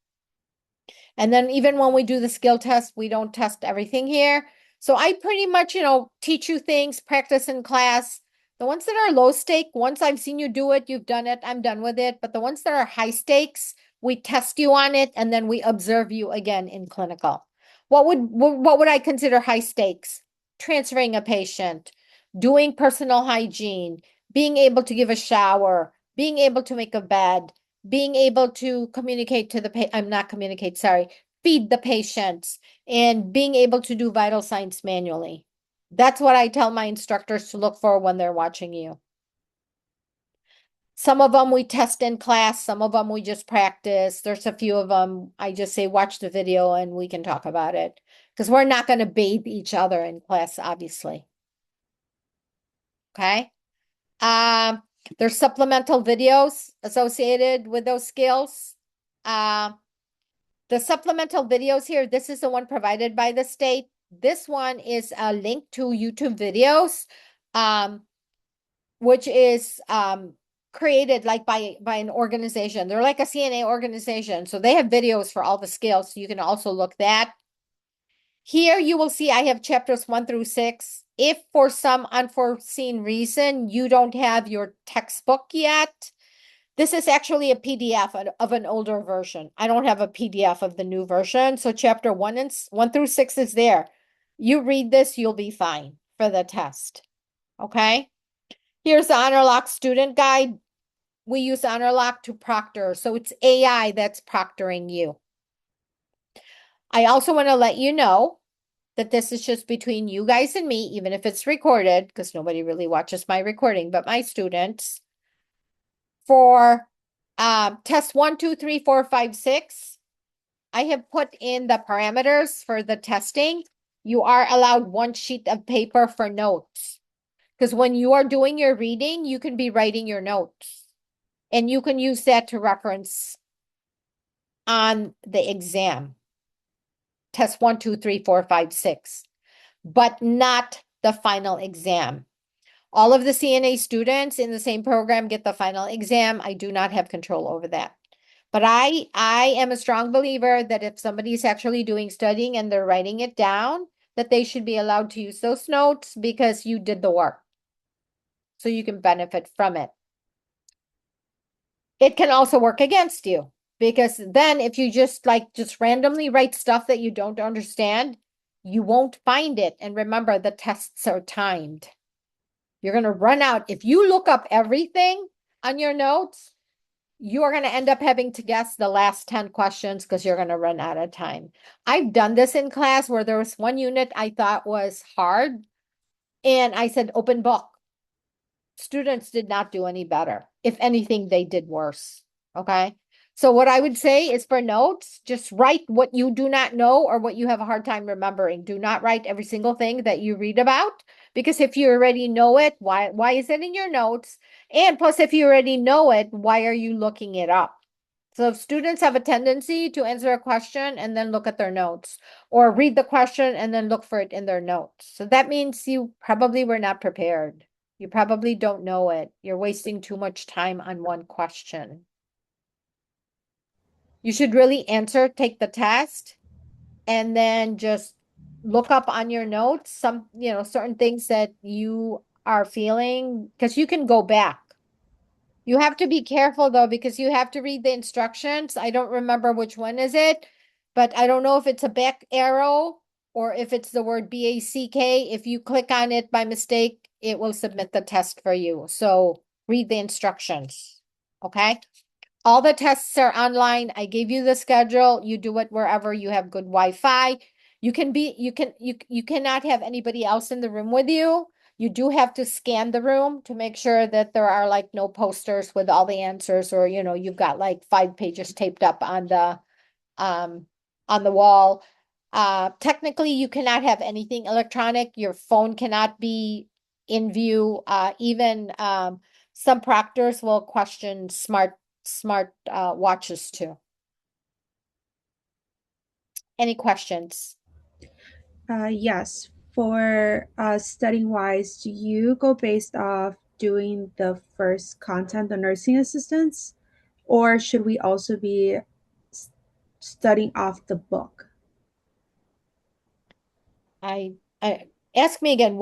And then even when we do the skill test, we don't test everything here. So I pretty much, teach you things, practice in class. The ones that are low stake, once I've seen you do it, you've done it, I'm done with it. But the ones that are high stakes, we test you on it and then we observe you again in clinical. What would I consider high stakes? Transferring a patient, doing personal hygiene, being able to give a shower, being able to make a bed, being able to communicate to the I'm not communicate, sorry, feed the patients, and being able to do vital signs manually. That's what I tell my instructors to look for when they're watching you. Some of them we test in class, some of them we just practice. There's a few of them I just say, watch the video and we can talk about it. Because we're not going to bathe each other in class, obviously. Okay. There's supplemental videos associated with those skills. The supplemental videos here, this is the one provided by the state. This one is a link to YouTube videos, which is created like by an organization. They're like a CNA organization. So they have videos for all the skills. So you can also look that. Here you will see I have chapters 1 through 6. If for some unforeseen reason you don't have your textbook yet, this is actually a PDF of an older version. I don't have a PDF of the new version. So chapter 1 through 6 is there. You read this, you'll be fine for the test. Okay. Here's the HonorLock student guide. We use HonorLock to proctor. So it's AI that's proctoring you. I also want to let you know that this is just between you guys and me, even if it's recorded, because nobody really watches my recording, but my students. For test 1, 2, 3, 4, 5, 6, I have put in the parameters for the testing. You are allowed 1 sheet of paper for notes. Because when you are doing your reading, you can be writing your notes. And you can use that to reference on the exam. Test 1, 2, 3, 4, 5, 6. But not the final exam. All of the CNA students in the same program get the final exam. I do not have control over that. But I am a strong believer that if somebody's actually doing studying and they're writing it down, that they should be allowed to use those notes because you did the work. So you can benefit from it. It can also work against you because then if you just randomly write stuff that you don't understand, you won't find it. And remember, the tests are timed. You're going to run out. If you look up everything on your notes, you are going to end up having to guess the last 10 questions because you're going to run out of time. I've done this in class where there was one unit I thought was hard, and I said, open book. Students did not do any better. If anything, they did worse. Okay. So what I would say is for notes, just write what you do not know or what you have a hard time remembering. Do not write every single thing that you read about, because if you already know it, why is it in your notes? And plus, if you already know it, why are you looking it up? So if students have a tendency to answer a question and then look at their notes, or read the question and then look for it in their notes. So that means you probably were not prepared. You probably don't know it. You're wasting too much time on one question. You should really answer, take the test, and then just look up on your notes some, certain things that you are feeling, because you can go back. You have to be careful though, because you have to read the instructions. I don't remember which one is it, but I don't know if it's a back arrow or if it's the word BACK. If you click on it by mistake, it will submit the test for you. So read the instructions. Okay. All the tests are online. I gave you the schedule. You do it wherever you have good Wi-Fi. You cannot have anybody else in the room with you. You do have to scan the room to make sure that there are no posters with all the answers, or you've got 5 pages taped up um on the wall. Technically you cannot have anything electronic. Your phone cannot be in view. Even some proctors will question smart watches too. Any questions? Yes. For studying wise, do you go based off doing the first content, the nursing assistants, or should we also be studying off the book? I ask me again.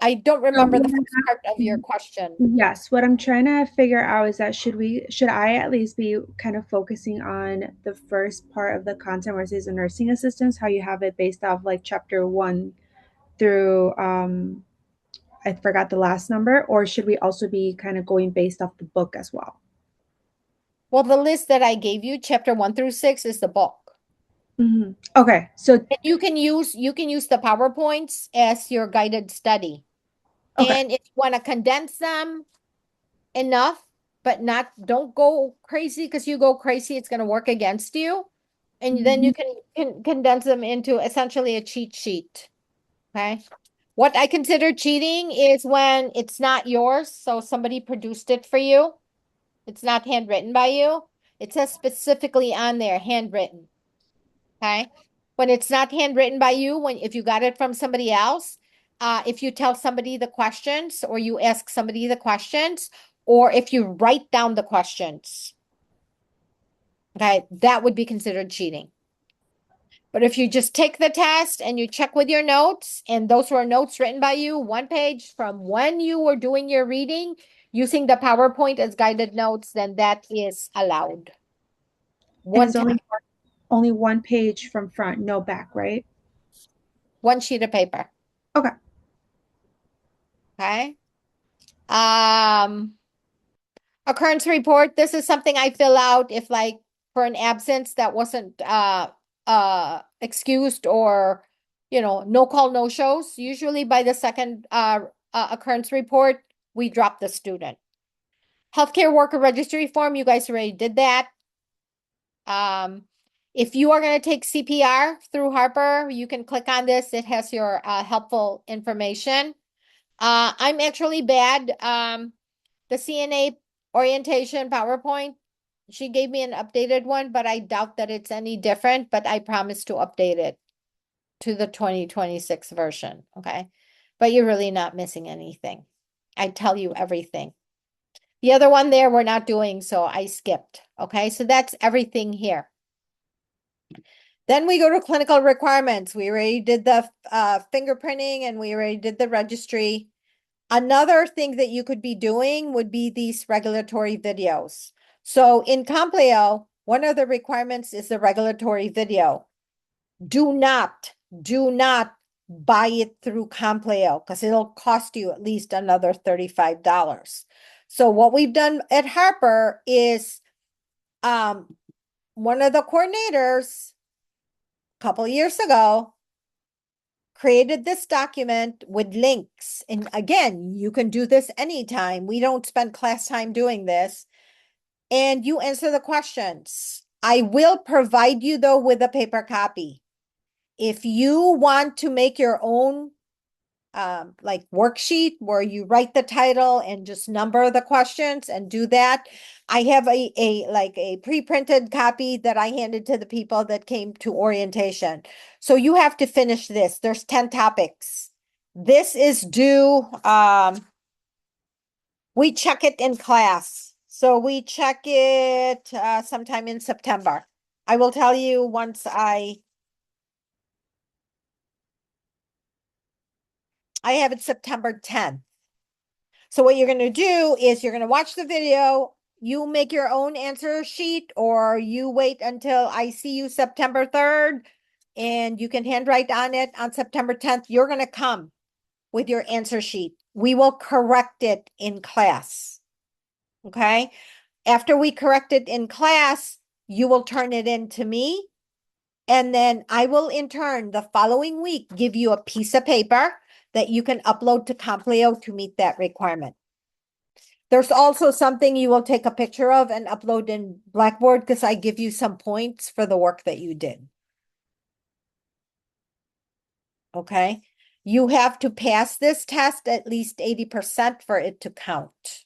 I don't remember the first part of your question. Yes, what I'm trying to figure out is that should I at least be kind of focusing on the first part of the content where it says the nursing assistants, how you have it based off chapter 1 through I forgot the last number, or should we also be kind of going based off the book as well? Well, the list that I gave you, chapter 1 through 6, is the book. Okay, so And you can use the PowerPoints as your guided study. okay. And if you want to condense them enough, but don't go crazy, because you go crazy, it's going to work against you. And then you can condense them into essentially a cheat sheet. Okay. What I consider cheating is when it's not yours, so somebody produced it for you. It's not handwritten by you. It says specifically on there, handwritten. Okay. When it's not handwritten by you, if you got it from somebody else, if you tell somebody the questions, or you ask somebody the questions, or if you write down the questions, okay, that would be considered cheating. But if you just take the test and you check with your notes, and those were notes written by you, 1 page from when you were doing your reading, using the PowerPoint as guided notes, then that is allowed. And it's Time, only 1 page from front, no back, right? 1 sheet of paper. Okay. Okay. Occurrence report. This is something I fill out if for an absence that wasn't excused, or no call, no shows. Usually by the second occurrence report, we drop the student. Healthcare worker registry form, you guys already did that. If you are going to take CPR through Harper, you can click on this. It has your helpful information. I'm actually bad. The CNA orientation PowerPoint, she gave me an updated one, but I doubt that it's any different, but I promise to update it to the 2026 version. Okay. But you're really not missing anything. I tell you everything. The other one there we're not doing, so I skipped. Okay, so that's everything here. Then we go to clinical requirements. We already did the fingerprinting and we already did the registry. Another thing that you could be doing would be these regulatory videos. So in Compleo, one of the requirements is the regulatory video. Do not buy it through Compleo because it'll cost you at least another $35. So what we've done at Harper is one of the coordinators a couple years ago created this document with links. And again, you can do this anytime. We don't spend class time doing this. And you answer the questions. I will provide you though with a paper copy. If you want to make your own like worksheet where you write the title and just number the questions and do that, I have a pre-printed copy that I handed to the people that came to orientation. So you have to finish this. There's 10 topics. This is due, we check it in class. So we check it sometime in September. I will tell you once I have it September 10th. So what you're going to do is you're going to watch the video, you make your own answer sheet, or you wait until I see you September 3rd and you can handwrite on it on September 10th. You're going to come with your answer sheet. We will correct it in class. Okay. After we correct it in class, you will turn it in to me. And then I will in turn the following week give you a piece of paper that you can upload to Compleo to meet that requirement. There's also something you will take a picture of and upload in Blackboard because I give you some points for the work that you did. Okay. You have to pass this test at least 80% for it to count.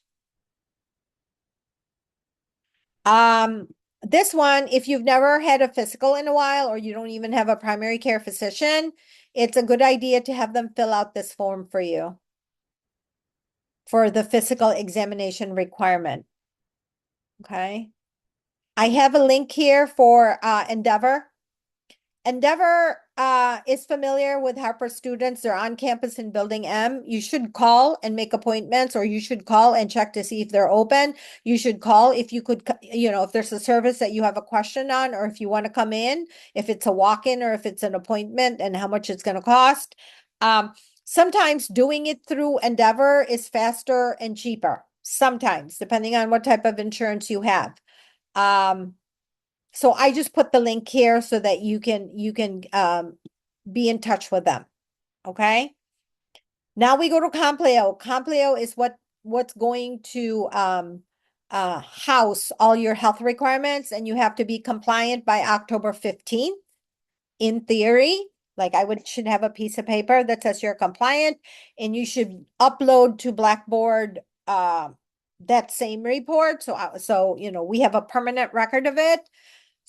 This one, if you've never had a physical in a while or you don't even have a primary care physician, it's a good idea to have them fill out this form for you for the physical examination requirement. Okay. I have a link here for Endeavor. Endeavor is familiar with Harper students. They're on campus in Building M. You should call and make appointments, or you should call and check to see if they're open. You should call if you could, if there's a service that you have a question on, or if you want to come in, if it's a walk-in or if it's an appointment and how much it's going to cost. Sometimes doing it through Endeavor is faster and cheaper. Sometimes, depending on what type of insurance you have. So I just put the link here so that you can be in touch with them. Okay. Now we go to Compleo. Compleo is what's going to house all your health requirements, and you have to be compliant by October 15th. In theory, like should have a piece of paper that says you're compliant, and you should upload to Blackboard that same report. So we have a permanent record of it.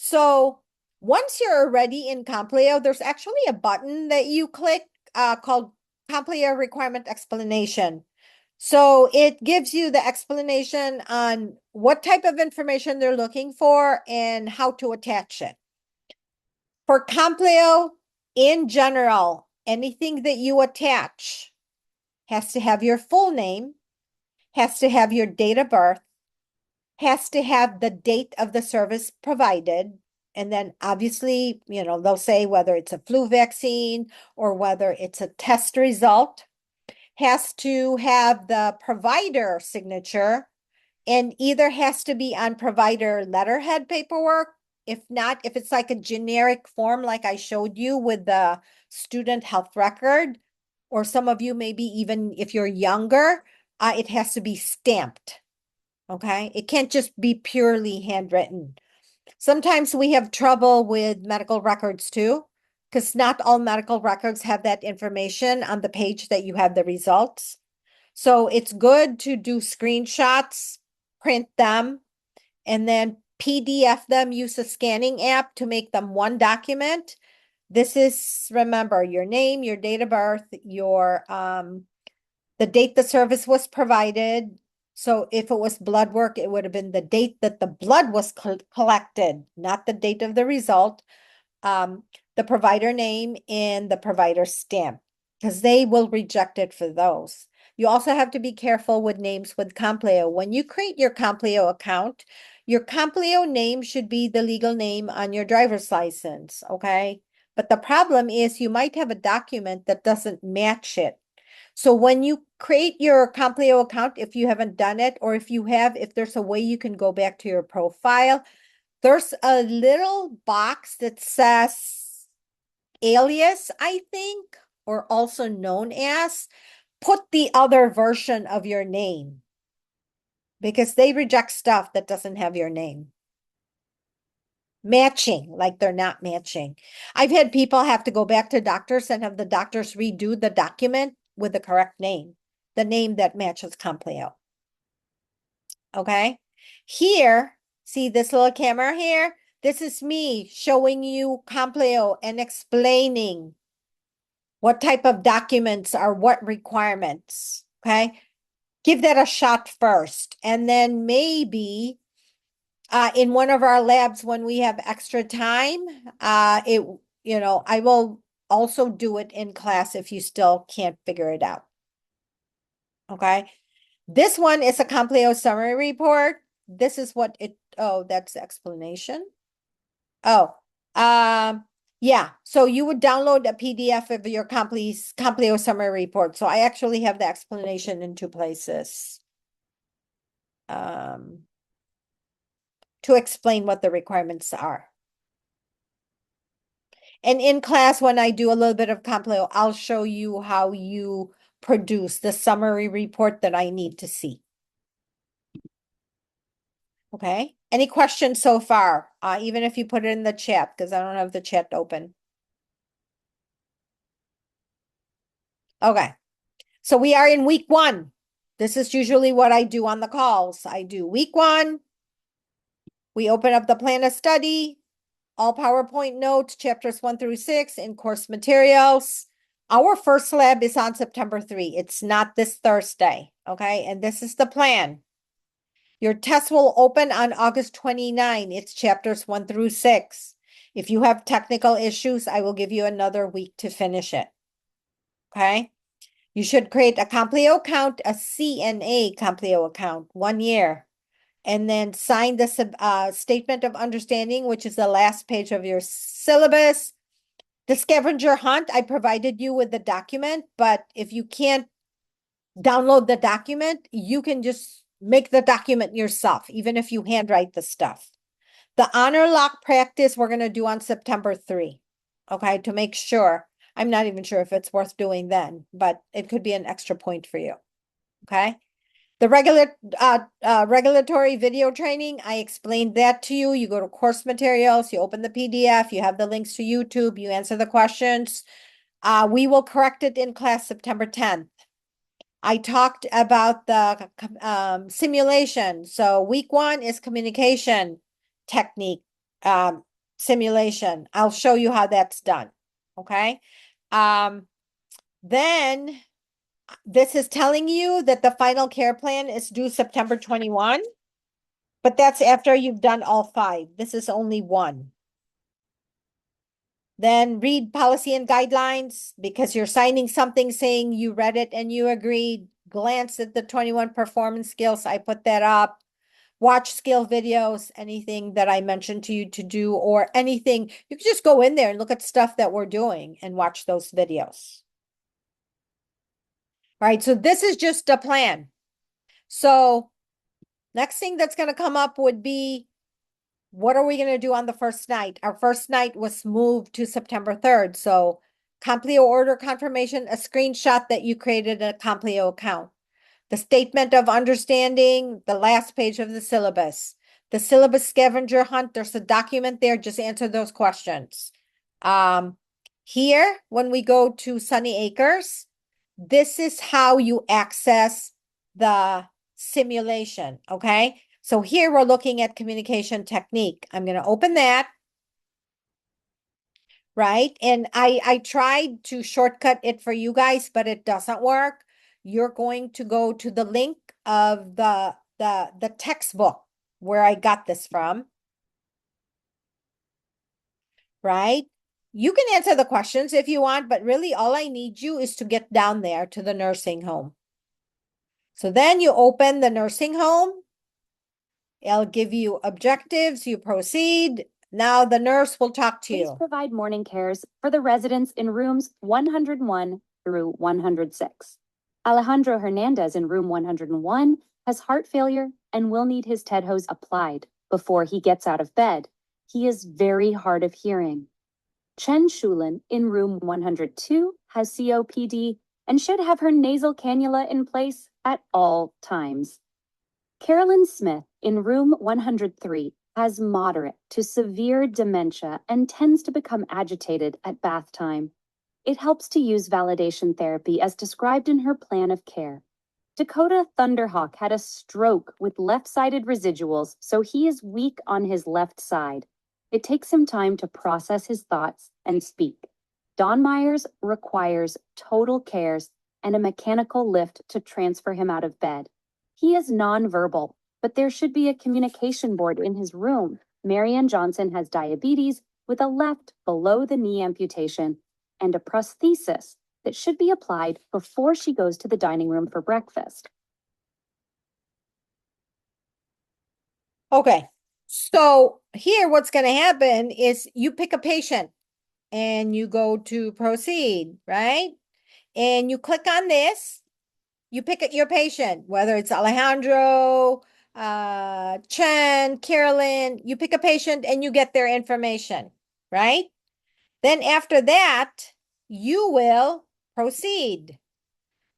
So once you're already in Compleo, there's actually a button that you click called Compleo Requirement Explanation. So it gives you the explanation on what type of information they're looking for and how to attach it. For Compleo, in general, anything that you attach has to have your full name, has to have your date of birth, has to have the date of the service provided. And then obviously, they'll say whether it's a flu vaccine or whether it's a test result, has to have the provider signature, and either has to be on provider letterhead paperwork. If not, if it's like a generic form, like I showed you with the student health record, or some of you, maybe even if you're younger, it has to be stamped. Okay. It can't just be purely handwritten. Sometimes we have trouble with medical records too, because not all medical records have that information on the page that you have the results. So it's good to do screenshots, print them, and then PDF them, use a scanning app to make them one document. This is, remember, your name, your date of birth, your the date the service was provided. So if it was blood work, it would have been the date that the blood was collected, not the date of the result. The provider name and the provider stamp, because they will reject it for those. You also have to be careful with names with Compleo. When you create your Compleo account, your Compleo name should be the legal name on your driver's license, okay? But the problem is you might have a document that doesn't match it. So when you create your Compleo account, if you haven't done it, or if you have, if there's a way you can go back to your profile, there's a little box that says alias, I think, or also known as, put the other version of your name because they reject stuff that doesn't have your name. Matching, like they're not matching. I've had people have to go back to doctors and have the doctors redo the document with the correct name, the name that matches Compleo. Okay. Here, see this little camera here? This is me showing you Compleo and explaining what type of documents are what requirements. Okay. Give that a shot first. And then maybe in one of our labs when we have extra time, I will also do it in class if you still can't figure it out. Okay. This one is a Compleo summary report. This is what that's the explanation. Oh, yeah. So you would download a PDF of your Compleo summary report. So I actually have the explanation in two places. To explain what the requirements are. And in class, when I do a little bit of Compleo, I'll show you how you produce the summary report that I need to see. Okay. Any questions so far? Even if you put it in the chat, because I don't have the chat open. Okay. So we are in week 1. This is usually what I do on the calls. I do week 1. We open up the plan of study, all PowerPoint notes, chapters 1 through 6 in course materials. Our first lab is on September 3. It's not this Thursday. Okay. And this is the plan. Your test will open on August 29. It's chapters 1 through 6. If you have technical issues, I will give you another week to finish it. Okay. You should create a Compleo account, a CNA Compleo account, 1 year, and then sign the statement of understanding, which is the last page of your syllabus. The scavenger hunt, I provided you with the document, but if you can't download the document, you can just make the document yourself, even if you handwrite the stuff. The honor lock practice we're going to do on September 3. Okay, to make sure. I'm not even sure if it's worth doing then, but it could be an extra point for you. Okay. The regulatory video training, I explained that to you. You go to course materials, you open the PDF, you have the links to YouTube, you answer the questions. We will correct it in class September 10th. I talked about the simulation. So week 1 is communication technique simulation. I'll show you how that's done. Okay. Then this is telling you that the final care plan is due September 21, but that's after you've done all 5. This is only 1. Then read policy and guidelines because you're signing something saying you read it and you agreed. Glance at the 21 performance skills. I put that up. Watch skill videos, anything that I mentioned to you to do or anything. You can just go in there and look at stuff that we're doing and watch those videos. All right, so this is just a plan. So next thing that's going to come up would be, what are we going to do on the first night? Our first night was moved to September 3rd. So Compleo order confirmation, a screenshot that you created a Compleo account. The statement of understanding, the last page of the syllabus. The syllabus scavenger hunt, there's a document there, just answer those questions. Here, when we go to Sunny Acres, this is how you access the simulation, okay? So here we're looking at communication technique. I'm going to open that. Right? And I tried to shortcut it for you guys, but it doesn't work. you're going to go to the link of the textbook where I got this from, right? You can answer the questions if you want, but really all I need you is to get down there to the nursing home. So then you open the nursing home. It'll give you objectives, you proceed. Now the nurse will talk to Please you. provide morning cares for the residents in rooms 101 through 106. Alejandro Hernandez in room 101 has heart failure and will need his TED hose applied before he gets out of bed. He is very hard of hearing. Chen Shulin in room 102 has COPD and should have her nasal cannula in place at all times. Carolyn Smith in room 103 has moderate to severe dementia and tends to become agitated at bath time. It helps to use validation therapy as described in her plan of care. Dakota Thunderhawk had a stroke with left-sided residuals, so he is weak on his left side. It takes him time to process his thoughts and speak. Don Myers requires total cares and a mechanical lift to transfer him out of bed. He is nonverbal, but there should be a communication board in his room. Marianne Johnson has diabetes with a left below the knee amputation and a prosthesis that should be applied before she goes to the dining room for breakfast. Okay, so here what's going to happen is you pick a patient and you go to proceed, right? And you click on this, you pick your patient, whether it's Alejandro, Chen, Carolyn, you pick a patient and you get their information, right? Then after that, you will proceed.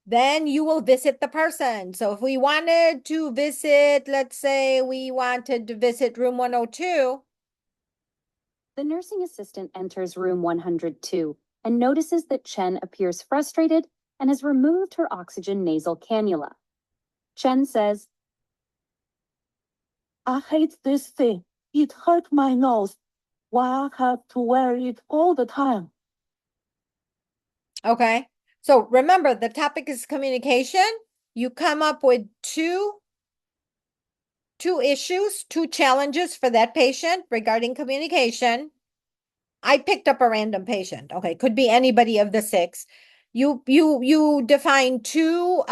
Then you will visit the person. So if we wanted to visit, let's say we wanted to visit room 102. The nursing assistant enters room 102 and notices that Chen appears frustrated and has removed her oxygen nasal cannula. Chen says, I hate this thing. It hurt my nose. Why I have to wear it all the time? Okay. So remember, the topic is communication. You come up with two issues, two challenges for that patient regarding communication. I picked up a random patient. Okay, could be anybody of the six. You define two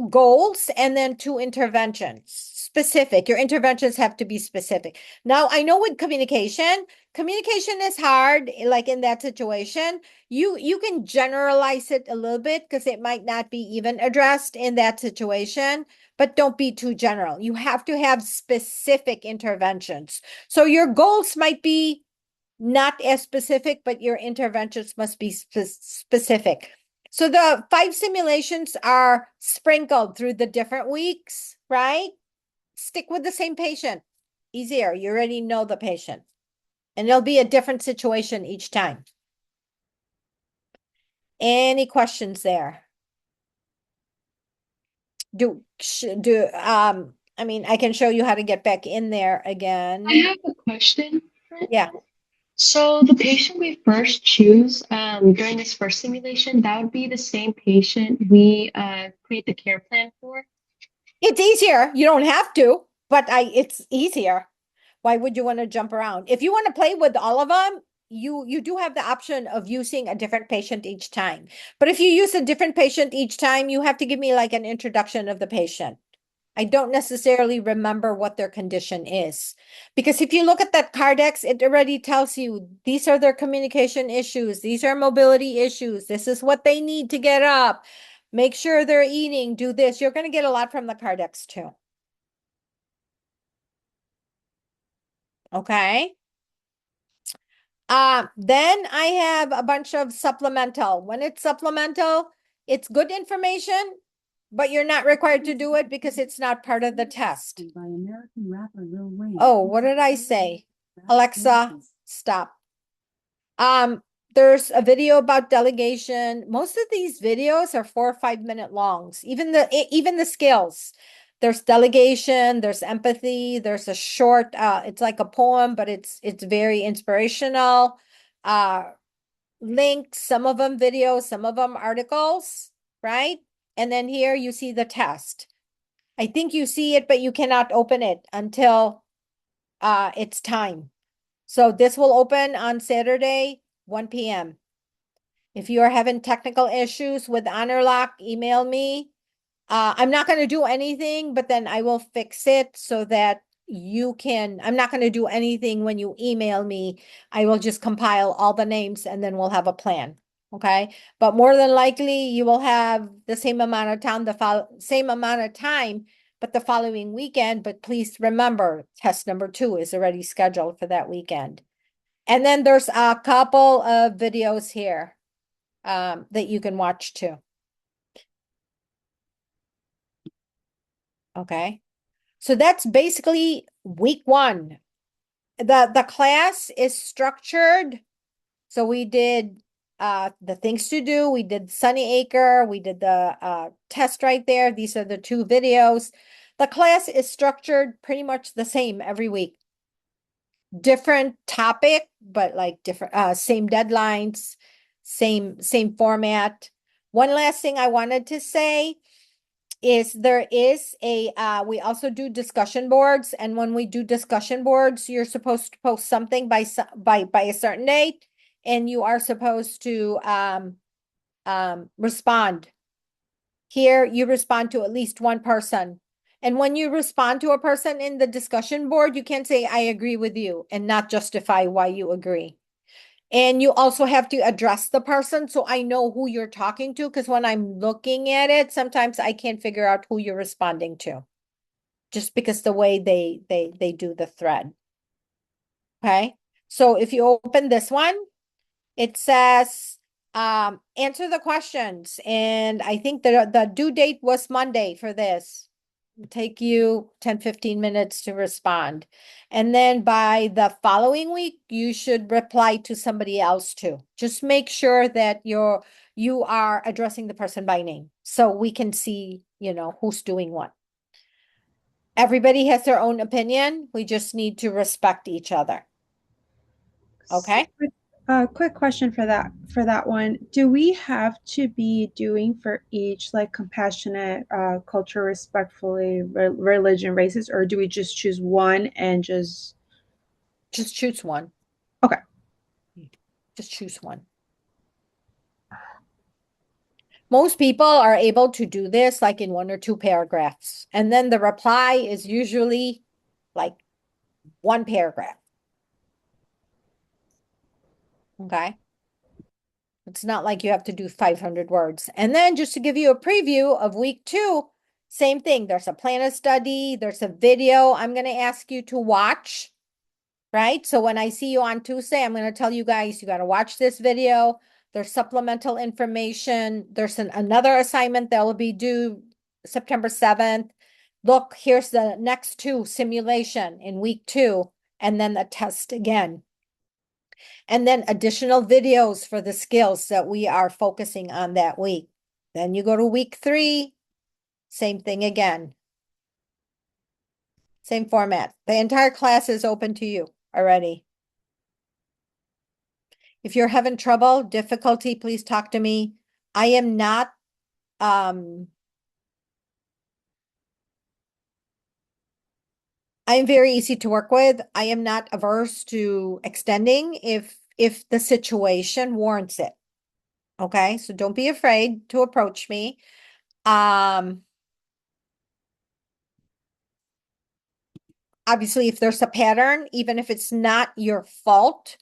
goals and then two interventions. Specific. Your interventions have to be specific. Now, I know with communication is hard, like in that situation. You can generalize it a little bit because it might not be even addressed in that situation, but don't be too general. You have to have specific interventions. So your goals might be not as specific, but your interventions must be specific. So the 5 simulations are sprinkled through the different weeks, right? Stick with the same patient. Easier. You already know the patient. And it'll be a different situation each time. Any questions there? I mean, I can show you how to get back in there again. I have a question. Yeah. So the patient we first choose during this first simulation, that would be the same patient we create the care plan for? It's easier. You don't have to, but it's easier. Why would you want to jump around? If you want to play with all of them, you do have the option of using a different patient each time. But if you use a different patient each time, you have to give me like an introduction of the patient. I don't necessarily remember what their condition is. Because if you look at that Cardex, it already tells you these are their communication issues. These are mobility issues. This is what they need to get up. Make sure they're eating, do this. You're going to get a lot from the Cardex too. Okay. Then I have a bunch of supplemental. When it's supplemental, it's good information, but you're not required to do it because it's not part of the test. Oh, what did I say? Alexa, stop. There's a video about delegation. Most of these videos are 4 or 5 minute longs. Even the skills. There's delegation, there's empathy, there's a short, it's like a poem, but it's very inspirational. Links, some of them videos, some of them articles, right? And then here you see the test. I think you see it, but you cannot open it until it's time. So this will open on Saturday, 1 p.m. If you are having technical issues with HonorLock, email me. I'm not going to do anything, but then I will fix it so that you can. I'm not going to do anything when you email me. I will just compile all the names and then we'll have a plan. Okay. But more than likely, you will have the same amount of time, same amount of time, but the following weekend. But please remember, test number 2 is already scheduled for that weekend. And then there's a couple of videos here that you can watch too. Okay. So that's basically week 1. The class is structured. So we did the things to do. We did Sunny Acre. We did the test right there. These are the 2 videos. The class is structured pretty much the same every week. Different topic, but like different same deadlines, same format. One last thing I wanted to say is there is a we also do discussion boards, and when we do discussion boards, you're supposed to post something by a certain date, and you are supposed to respond. Here you respond to at least one person. And when you respond to a person in the discussion board, you can say, I agree with you, and not justify why you agree. And you also have to address the person so I know who you're talking to, because when I'm looking at it, sometimes I can't figure out who you're responding to. Just because the way they do the thread. Okay. So if you open this one, it says answer the questions. And I think the due date was Monday for this. It'll take you 10-15 minutes to respond. And then by the following week, you should reply to somebody else too. Just make sure that you are addressing the person by name so we can see, who's doing what. Everybody has their own opinion. We just need to respect each other. Okay. Quick question for that one. Do we have to be doing for each like compassionate, culture respectfully, religion, races, or do we just choose one and just choose one? Okay. Just choose one. Most people are able to do this like in 1 or 2 paragraphs. And then the reply is usually like 1 paragraph. Okay. It's not like you have to do 500 words. And then just to give you a preview of week 2, same thing. There's a plan of study. There's a video I'm going to ask you to watch, right? So when I see you on Tuesday, I'm going to tell you guys, you got to watch this video. There's supplemental information. There's another assignment that will be due September 7th. Look, here's the next 2 simulation in week 2, and then the test again. And then additional videos for the skills that we are focusing on that week. Then you go to week 3, same thing again. Same format. The entire class is open to you already. If you're having trouble, difficulty, please talk to me. I am not, I am very easy to work with. I am not averse to extending if the situation warrants it. Okay, so don't be afraid to approach me. Obviously, if there's a pattern, even if it's not your fault,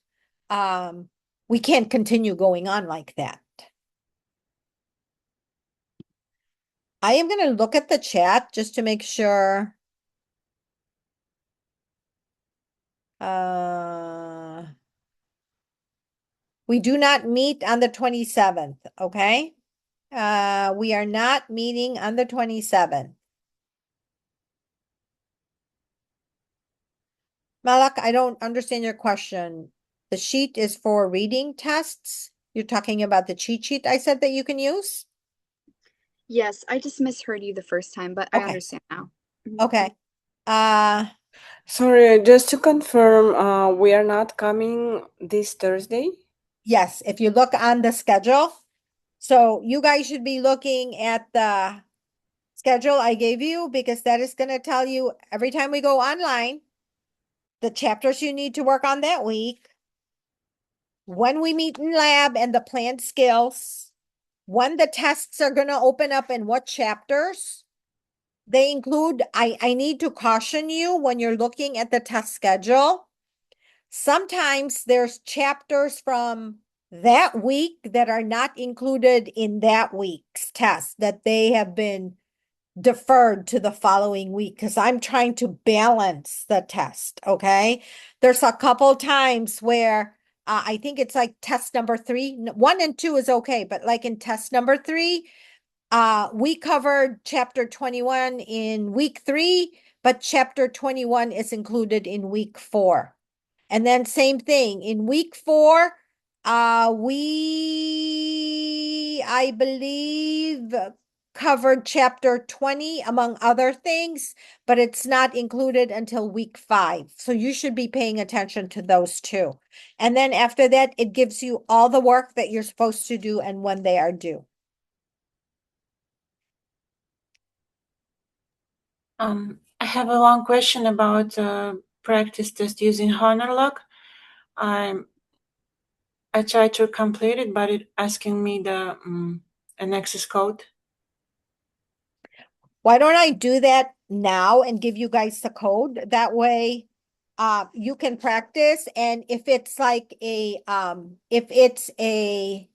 we can't continue going on like that. I am going to look at the chat just to make sure. We do not meet on the 27th, okay? We are not meeting on the 27th. Malak, I don't understand your question. The sheet is for reading tests. You're talking about the cheat sheet I said that you can use? Yes, I just misheard you the first time, but I understand now. Okay. Sorry, just to confirm, we are not coming this Thursday? Yes, if you look on the schedule. So you guys should be looking at the schedule I gave you because that is going to tell you every time we go online, the chapters you need to work on that week, when we meet in lab and the planned skills, when the tests are going to open up and what chapters. They include, I need to caution you when you're looking at the test schedule. Sometimes there's chapters from that week that are not included in that week's test, that they have been deferred to the following week because I'm trying to balance the test. Okay. There's a couple times where I think it's like test number 3, 1 and 2 is okay, but like in test number 3, we covered chapter 21 in week 3, but chapter 21 is included in week 4. And then same thing in week 4, I believe, covered chapter 20 among other things, but it's not included until week 5. So you should be paying attention to those too. And then after that, it gives you all the work that you're supposed to do and when they are due. I have a long question about practice test using HonorLock. I tried to complete it, but it asking me the an access code. Why don't I do that now and give you guys the code? That way, you can practice. And if it's like if it's a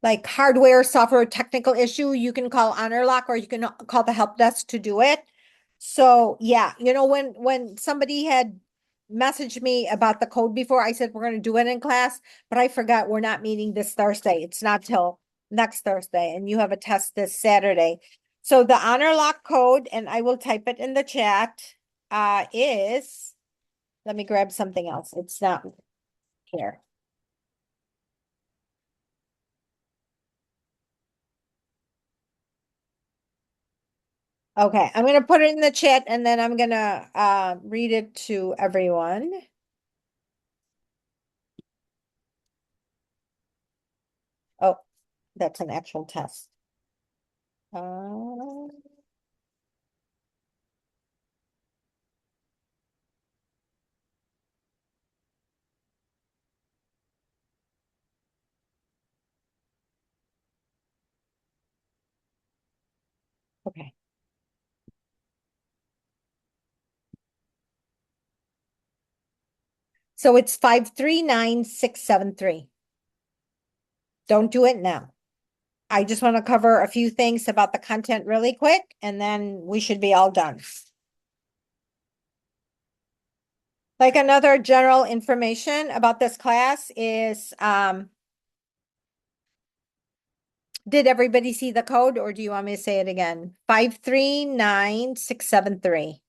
like hardware, software, technical issue, you can call HonorLock or you can call the help desk to do it. So yeah, when somebody had messaged me about the code before, I said we're going to do it in class, but I forgot we're not meeting this Thursday. It's not till next Thursday, and you have a test this Saturday. So the HonorLock code, and I will type it in the chat, is, let me grab something else. It's not here. Okay, I'm gonna put it in the chat and then I'm gonna read it to everyone. Oh, that's an actual test. Uh, okay. So it's 539673. Don't do it now. I just want to cover a few things about the content really quick, and then we should be all done. Like another general information about this class is, did everybody see the code or do you want me to say it again? 539673.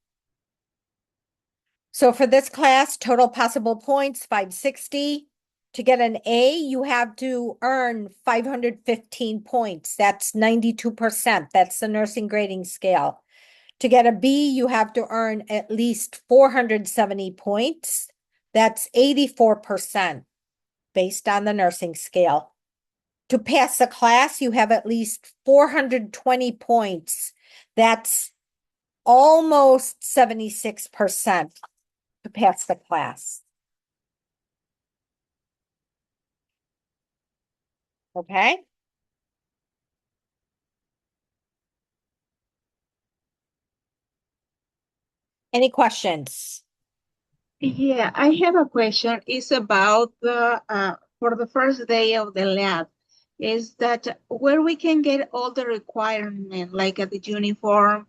So for this class, total possible points, 560. To get an A, you have to earn 515 points. That's 92%. That's the nursing grading scale. To get a B, you have to earn at least 470 points. That's 84% based on the nursing scale. To pass the class, you have at least 420 points. That's almost 76% to pass the class. Okay. Any questions? Yeah, I have a question. It's about the for the first day of the lab. Is that where we can get all the requirement, like the uniform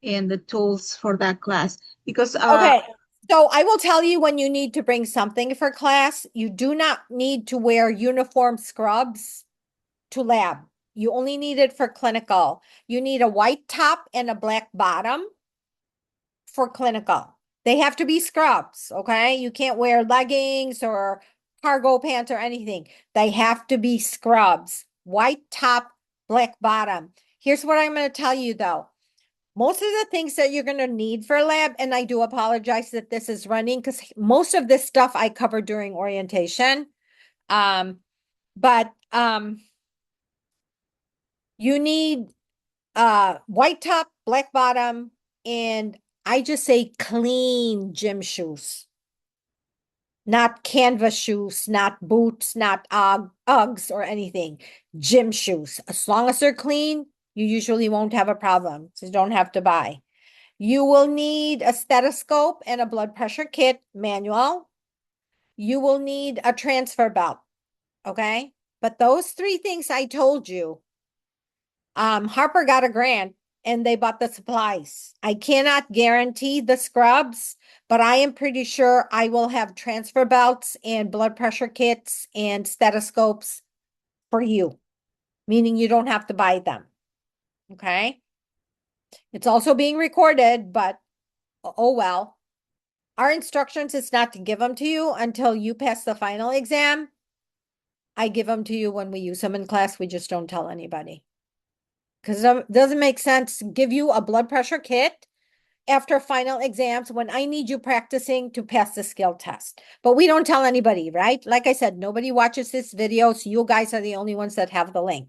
and the tools for that class? Because Okay. So I will tell you when you need to bring something for class. You do not need to wear uniform scrubs to lab. You only need it for clinical. You need a white top and a black bottom for clinical. They have to be scrubs, okay? You can't wear leggings or cargo pants or anything. They have to be scrubs. White top, black bottom. Here's what I'm going to tell you though. Most of the things that you're going to need for lab, and I do apologize that this is running because most of this stuff I covered during orientation. But you need white top, black bottom, and I just say clean gym shoes. Not canvas shoes, not boots, not Uggs or anything. Gym shoes. As long as they're clean, you usually won't have a problem. So you don't have to buy. You will need a stethoscope and a blood pressure kit manual. You will need a transfer belt. Okay. But those three things I told you, Harper got a grant and they bought the supplies. I cannot guarantee the scrubs, but I am pretty sure I will have transfer belts and blood pressure kits and stethoscopes for you, meaning you don't have to buy them. Okay. It's also being recorded, but oh well. Our instructions is not to give them to you until you pass the final exam. I give them to you when we use them in class. We just don't tell anybody. Because it doesn't make sense to give you a blood pressure kit after final exams when I need you practicing to pass the skill test. But we don't tell anybody, right? Like I said, nobody watches this video, so you guys are the only ones that have the link.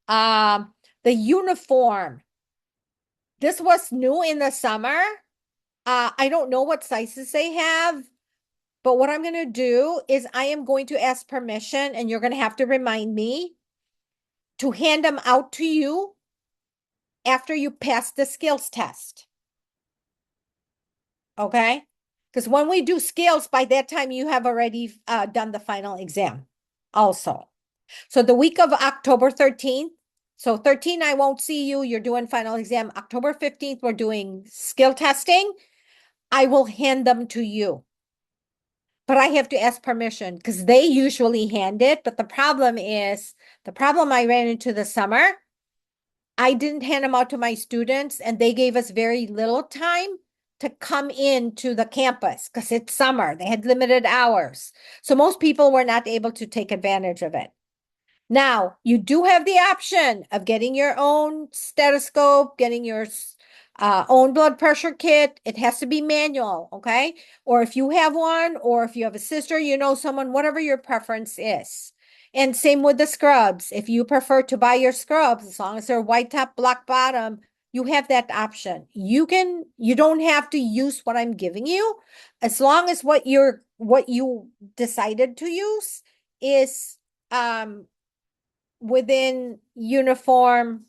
The uniform. This was new in the summer. I don't know what sizes they have, but what I'm going to do is I am going to ask permission, and you're going to have to remind me to hand them out to you after you pass the skills test. Okay? Because when we do skills, by that time you have already done the final exam also. So the week of October 13th, so 13, I won't see you. You're doing final exam. October 15th, we're doing skill testing. I will hand them to you. But I have to ask permission because they usually hand it. But the problem I ran into this summer, I didn't hand them out to my students and they gave us very little time to come into the campus because it's summer. They had limited hours. So most people were not able to take advantage of it. Now, you do have the option of getting your own stethoscope, getting your own blood pressure kit. It has to be manual, okay? Or if you have one, or if you have a sister, you know someone, whatever your preference is. And same with the scrubs. If you prefer to buy your scrubs, as long as they're white top, black bottom, you have that option. You don't have to use what I'm giving you, as long as what you decided to use is within uniform,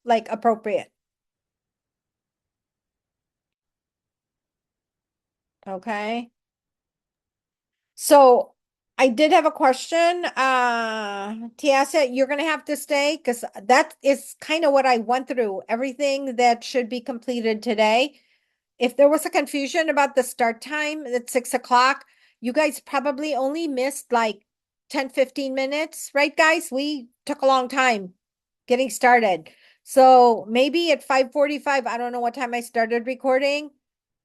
like appropriate. Okay. So I did have a question. Tia said you're gonna have to stay because that is kind of what I went through. Everything that should be completed today. If there was a confusion about the start time at 6 o'clock, you guys probably only missed like 10, 15 minutes, right, guys? We took a long time getting started. So maybe at 5:45, I don't know what time I started recording.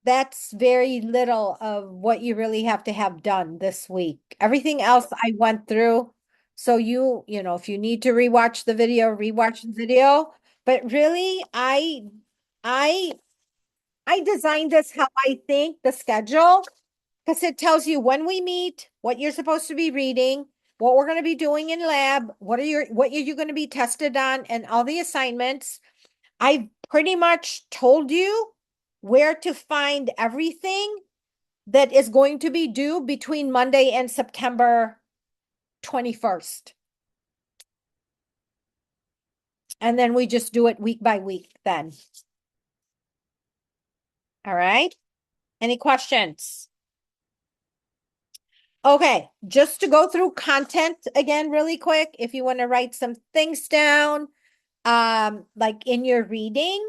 That's very little of what you really have to have done this week. Everything else I went through. So you know, if you need to rewatch the video, rewatch the video. But really, I I designed this how I think the schedule, because it tells you when we meet, what you're supposed to be reading, what we're going to be doing in lab, what are you going to be tested on, and all the assignments. I pretty much told you where to find everything that is going to be due between Monday and September 21st. And then we just do it week by week then. All right. Any questions? Okay, just to go through content again really quick, if you want to write some things down, like in your reading,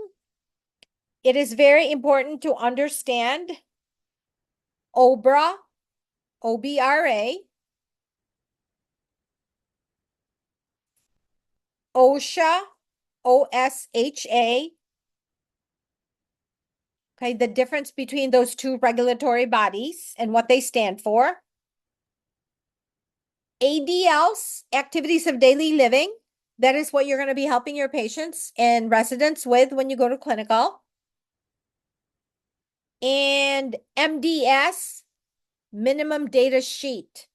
it is very important to understand OBRA, OBRA, OSHA, OSHA. Okay, the difference between those two regulatory bodies and what they stand for. ADLs, activities of daily living. That is what you're going to be helping your patients and residents with when you go to clinical. And MDS, minimum data sheet.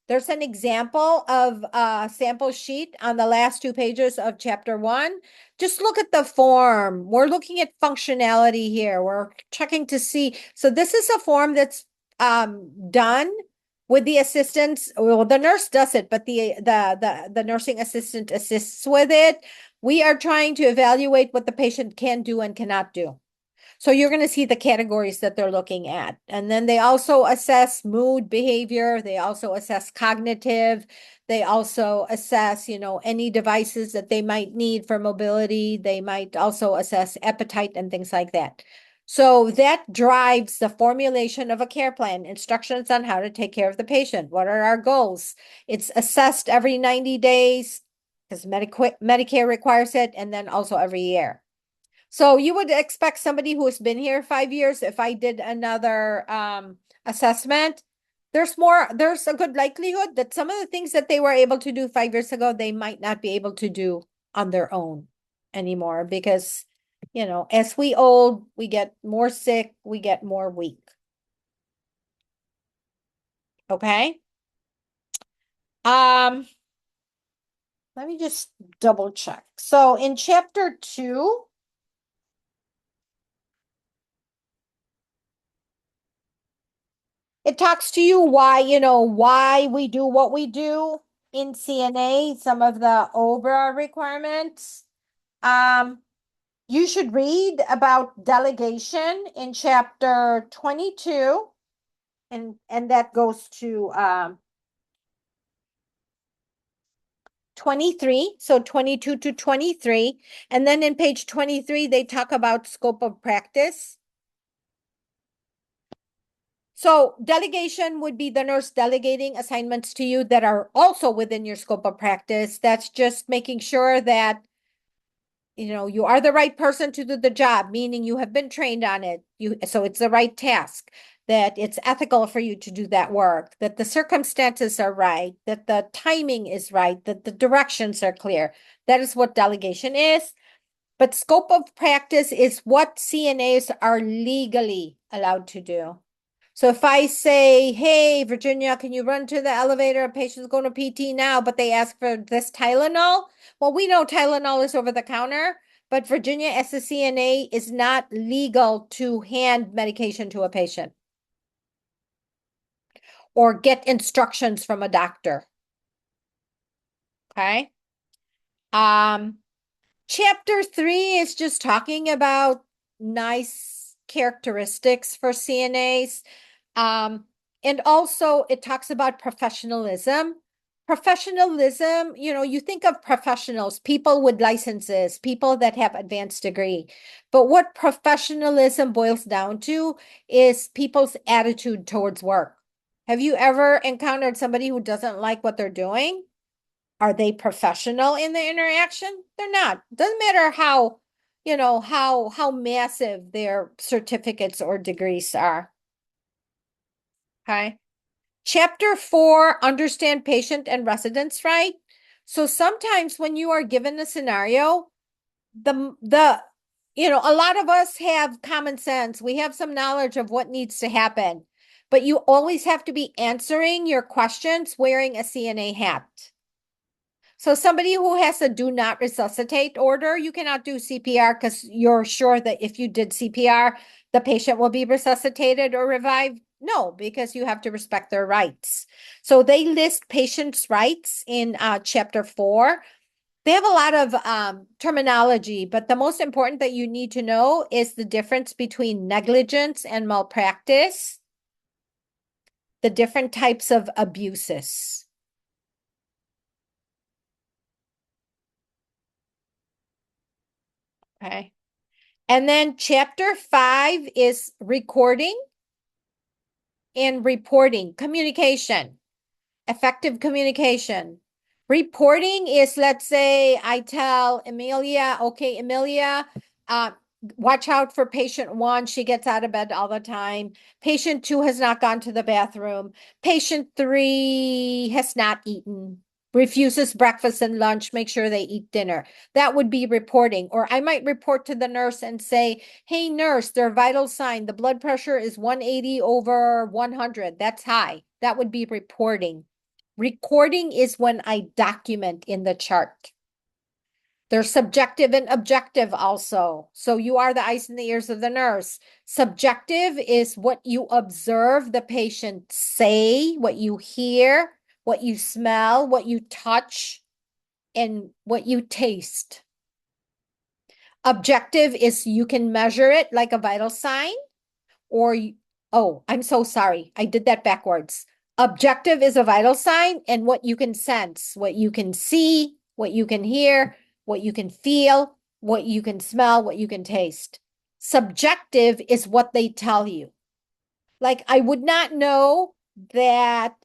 There's an example of a sample sheet on the last 2 pages of chapter 1. Just look at the form. We're looking at functionality here. We're checking to see. So this is a form that's done with the assistance. Well, the nurse does it, but the nursing assistant assists with it. We are trying to evaluate what the patient can do and cannot do. So you're going to see the categories that they're looking at. And then they also assess mood, behavior. They also assess cognitive. They also assess, any devices that they might need for mobility. They might also assess appetite and things like that. So that drives the formulation of a care plan, instructions on how to take care of the patient. What are our goals? It's assessed every 90 days because Medicare requires it, and then also every year. So you would expect somebody who has been here 5 years, if I did another assessment, there's a good likelihood that some of the things that they were able to do 5 years ago, they might not be able to do on their own anymore because, as we old, we get more sick, we get more weak. Okay. Let me just double check. So in chapter 2, it talks to you why we do what we do in CNA, some of the OBRA requirements. You should read about delegation in chapter 22, and that goes to 23, so 22 to 23. And then in page 23, they talk about scope of practice. So delegation would be the nurse delegating assignments to you that are also within your scope of practice. That's just making sure that, you are the right person to do the job, meaning you have been trained on it. So it's the right task, that it's ethical for you to do that work, that the circumstances are right, that the timing is right, that the directions are clear. That is what delegation is. But scope of practice is what CNAs are legally allowed to do. So if I say, hey, Virginia, can you run to the elevator? A patient's going to PT now, but they ask for this Tylenol. Well, we know Tylenol is over the counter, but Virginia, as a CNA, is not legal to hand medication to a patient or get instructions from a doctor. Okay. Chapter 3 is just talking about nice characteristics for CNAs. And also it talks about professionalism. Professionalism, you think of professionals, people with licenses, people that have advanced degree. But what professionalism boils down to is people's attitude towards work. Have you ever encountered somebody who doesn't like what they're doing? Are they professional in the interaction? They're not. Doesn't matter how, how massive their certificates or degrees are. Okay. Chapter 4, understand patient and residents right. So sometimes when you are given a scenario, a lot of us have common sense. We have some knowledge of what needs to happen, but you always have to be answering your questions wearing a CNA hat. So somebody who has a do not resuscitate order, you cannot do CPR because you're sure that if you did CPR, the patient will be resuscitated or revived. No, because you have to respect their rights. So they list patients' rights in chapter 4. They have a lot of terminology, but the most important that you need to know is the difference between negligence and malpractice, the different types of abuses. Okay. And then chapter 5 is recording and reporting, communication, effective communication. Reporting is, let's say I tell Amelia, okay, Amelia, watch out for patient 1. She gets out of bed all the time. Patient 2 has not gone to the bathroom. Patient 3 has not eaten, refuses breakfast and lunch. Make sure they eat dinner. That would be reporting. Or I might report to the nurse and say, hey, nurse, their vital sign, the blood pressure is 180 over 100. That's high. That would be reporting. Recording is when I document in the chart. There's subjective and objective also. So you are the eyes and the ears of the nurse. Subjective is what you observe the patient say, what you hear, what you smell, what you touch, and what you taste. Objective is you can measure it like a vital sign, or oh, I'm so sorry. I did that backwards. Objective is a vital sign and what you can sense, what you can see, what you can hear, what you can feel, what you can smell, what you can taste. Subjective is what they tell you. Like I would not know that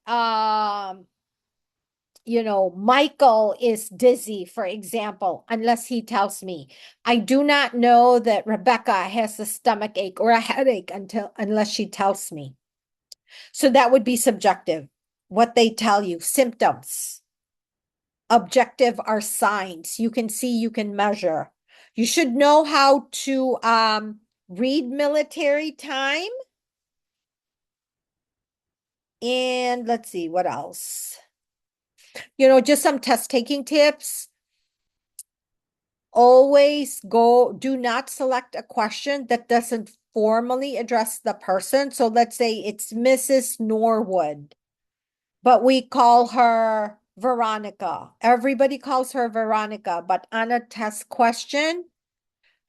Michael is dizzy, for example, unless he tells me. I do not know that Rebecca has a stomach ache or a headache unless she tells me. So that would be subjective, what they tell you, symptoms. Objective are signs. You can see, you can measure. You should know how to read military time. And let's see, what else? Just some test taking tips. Always do not select a question that doesn't formally address the person. So let's say it's Mrs. Norwood, but we call her Veronica. Everybody calls her Veronica, but on a test question,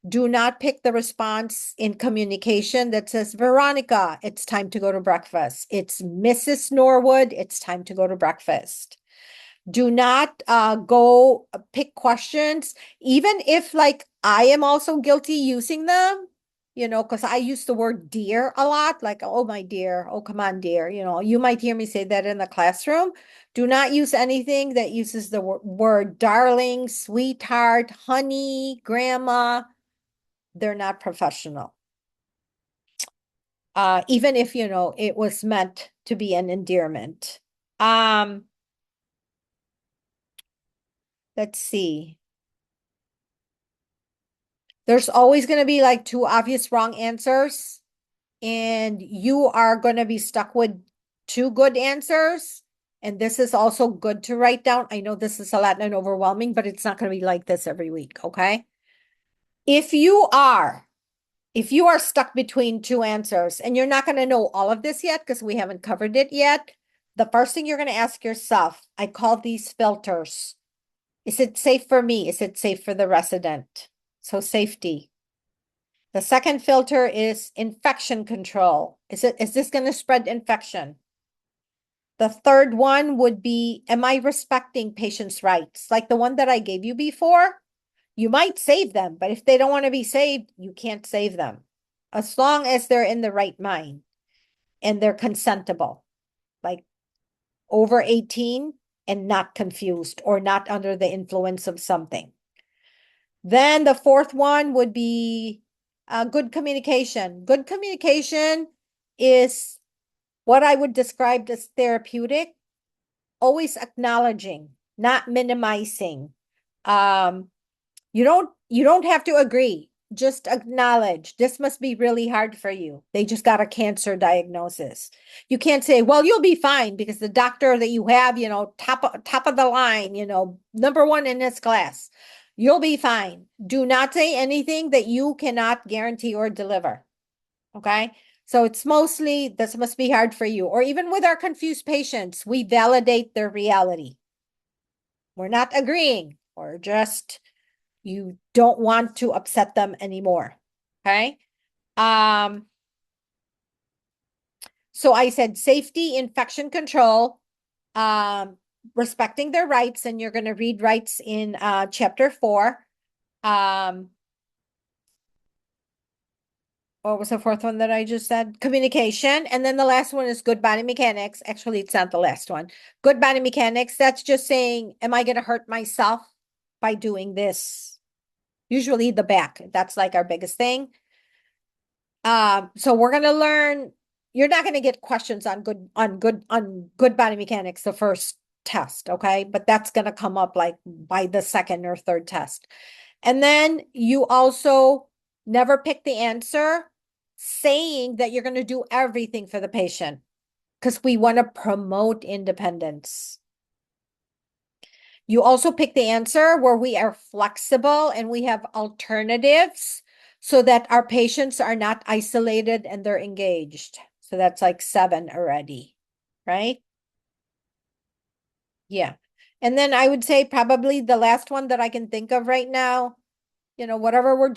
do not pick the response in communication that says, Veronica, it's time to go to breakfast. It's Mrs. Norwood, it's time to go to breakfast. Do not go pick questions, even if like I am also guilty using them, because I use the word dear a lot, like, oh, my dear, oh, come on, dear. You might hear me say that in the classroom. Do not use anything that uses the word darling, sweetheart, honey, grandma. They're not professional. Even if, it was meant to be an endearment. Let's see. There's always going to be like two obvious wrong answers, and you are going to be stuck with two good answers. And this is also good to write down. I know this is a lot and overwhelming, but it's not going to be like this every week, okay? If you are stuck between two answers, and you're not going to know all of this yet because we haven't covered it yet, the first thing you're going to ask yourself, I call these filters. Is it safe for me? Is it safe for the resident? So safety. The second filter is infection control. Is this going to spread infection? The third one would be, am I respecting patients' rights? Like the one that I gave you before, you might save them, but if they don't want to be saved, you can't save them. As long as they're in the right mind and they're consentable, like over 18 and not confused or not under the influence of something. Then the fourth one would be good communication. Good communication is what I would describe as therapeutic, always acknowledging, not minimizing. You don't have to agree. Just acknowledge this must be really hard for you. They just got a cancer diagnosis. You can't say, well, you'll be fine because the doctor that you have, top of the line, number one in this class. You'll be fine. Do not say anything that you cannot guarantee or deliver. Okay? So it's mostly, this must be hard for you. Or even with our confused patients, we validate their reality. We're not agreeing, or just you don't want to upset them anymore. Okay? So I said safety, infection control, respecting their rights, and you're going to read rights in chapter 4. What was the fourth one that I just said? Communication. And then the last one is good body mechanics. Actually, it's not the last one. Good body mechanics. That's just saying, am I going to hurt myself by doing this? Usually the back. That's like our biggest thing. So we're going to learn, you're not going to get questions on good body mechanics the first test, okay? But that's going to come up like by the second or third test. And then you also never pick the answer saying that you're going to do everything for the patient, because we want to promote independence. You also pick the answer where we are flexible and we have alternatives so that our patients are not isolated and they're engaged. So that's like 7 already, right? Yeah. And then I would say probably the last one that I can think of right now, whatever we're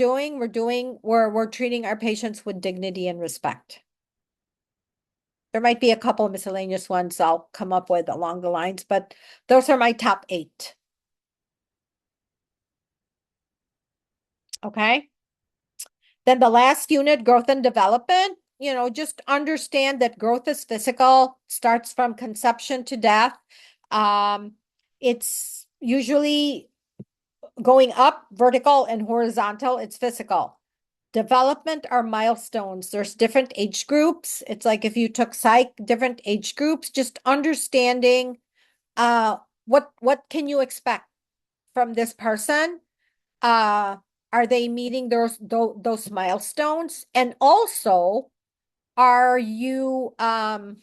treating our patients with dignity and respect. There might be a couple of miscellaneous ones I'll come up with along the lines, but those are my top 8. Okay. Then the last unit, growth and development, just understand that growth is physical, starts from conception to death. It's usually going up, vertical and horizontal, it's physical. Development are milestones. There's different age groups. It's like if you took psych, different age groups, just understanding what can you expect from this person? Are they meeting those milestones? And also, are you an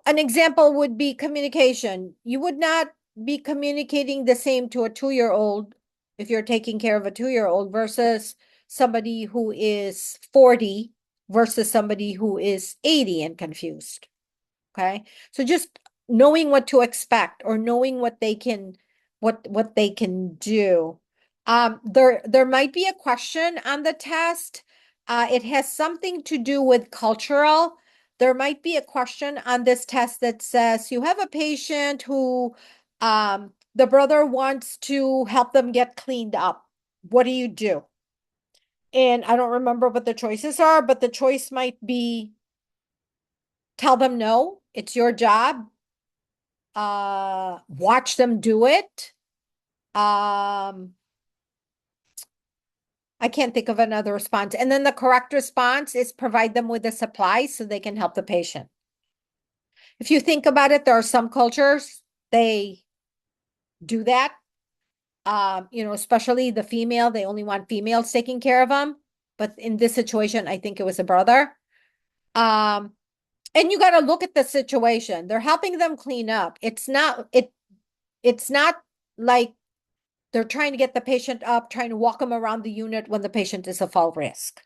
example would be communication. You would not be communicating the same to a 2-year-old if you're taking care of a 2-year-old versus somebody who is 40 versus somebody who is 80 and confused. Okay. So just knowing what to expect or knowing what they can do. There might be a question on the test. It has something to do with cultural. There might be a question on this test that says you have a patient who the brother wants to help them get cleaned up. What do you do? And I don't remember what the choices are, but the choice might be tell them no, it's your job. Watch them do it. I can't think of another response. And then the correct response is provide them with the supplies so they can help the patient. If you think about it, there are some cultures, they do that. Especially the female, they only want females taking care of them. But in this situation, I think it was a brother. And you got to look at the situation. They're helping them clean up. It's not like they're trying to get the patient up, trying to walk them around the unit when the patient is a fall risk.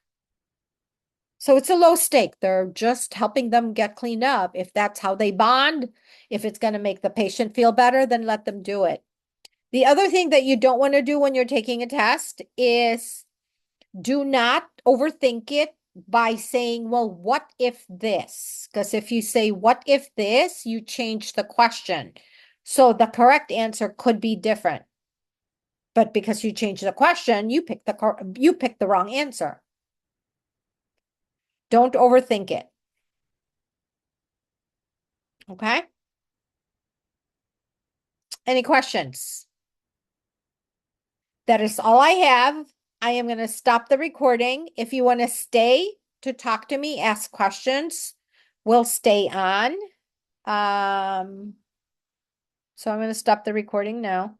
So it's a low stake. They're just helping them get cleaned up. If that's how they bond, if it's going to make the patient feel better, then let them do it. The other thing that you don't want to do when you're taking a test is do not overthink it by saying, well, what if this? Because if you say, what if this, you change the question. So the correct answer could be different. But because you changed the question, you picked the wrong answer. Don't overthink it. Okay? Any questions? That is all I have. I am going to stop the recording. If you want to stay to talk to me, ask questions, we'll stay on. So I'm going to stop the recording now.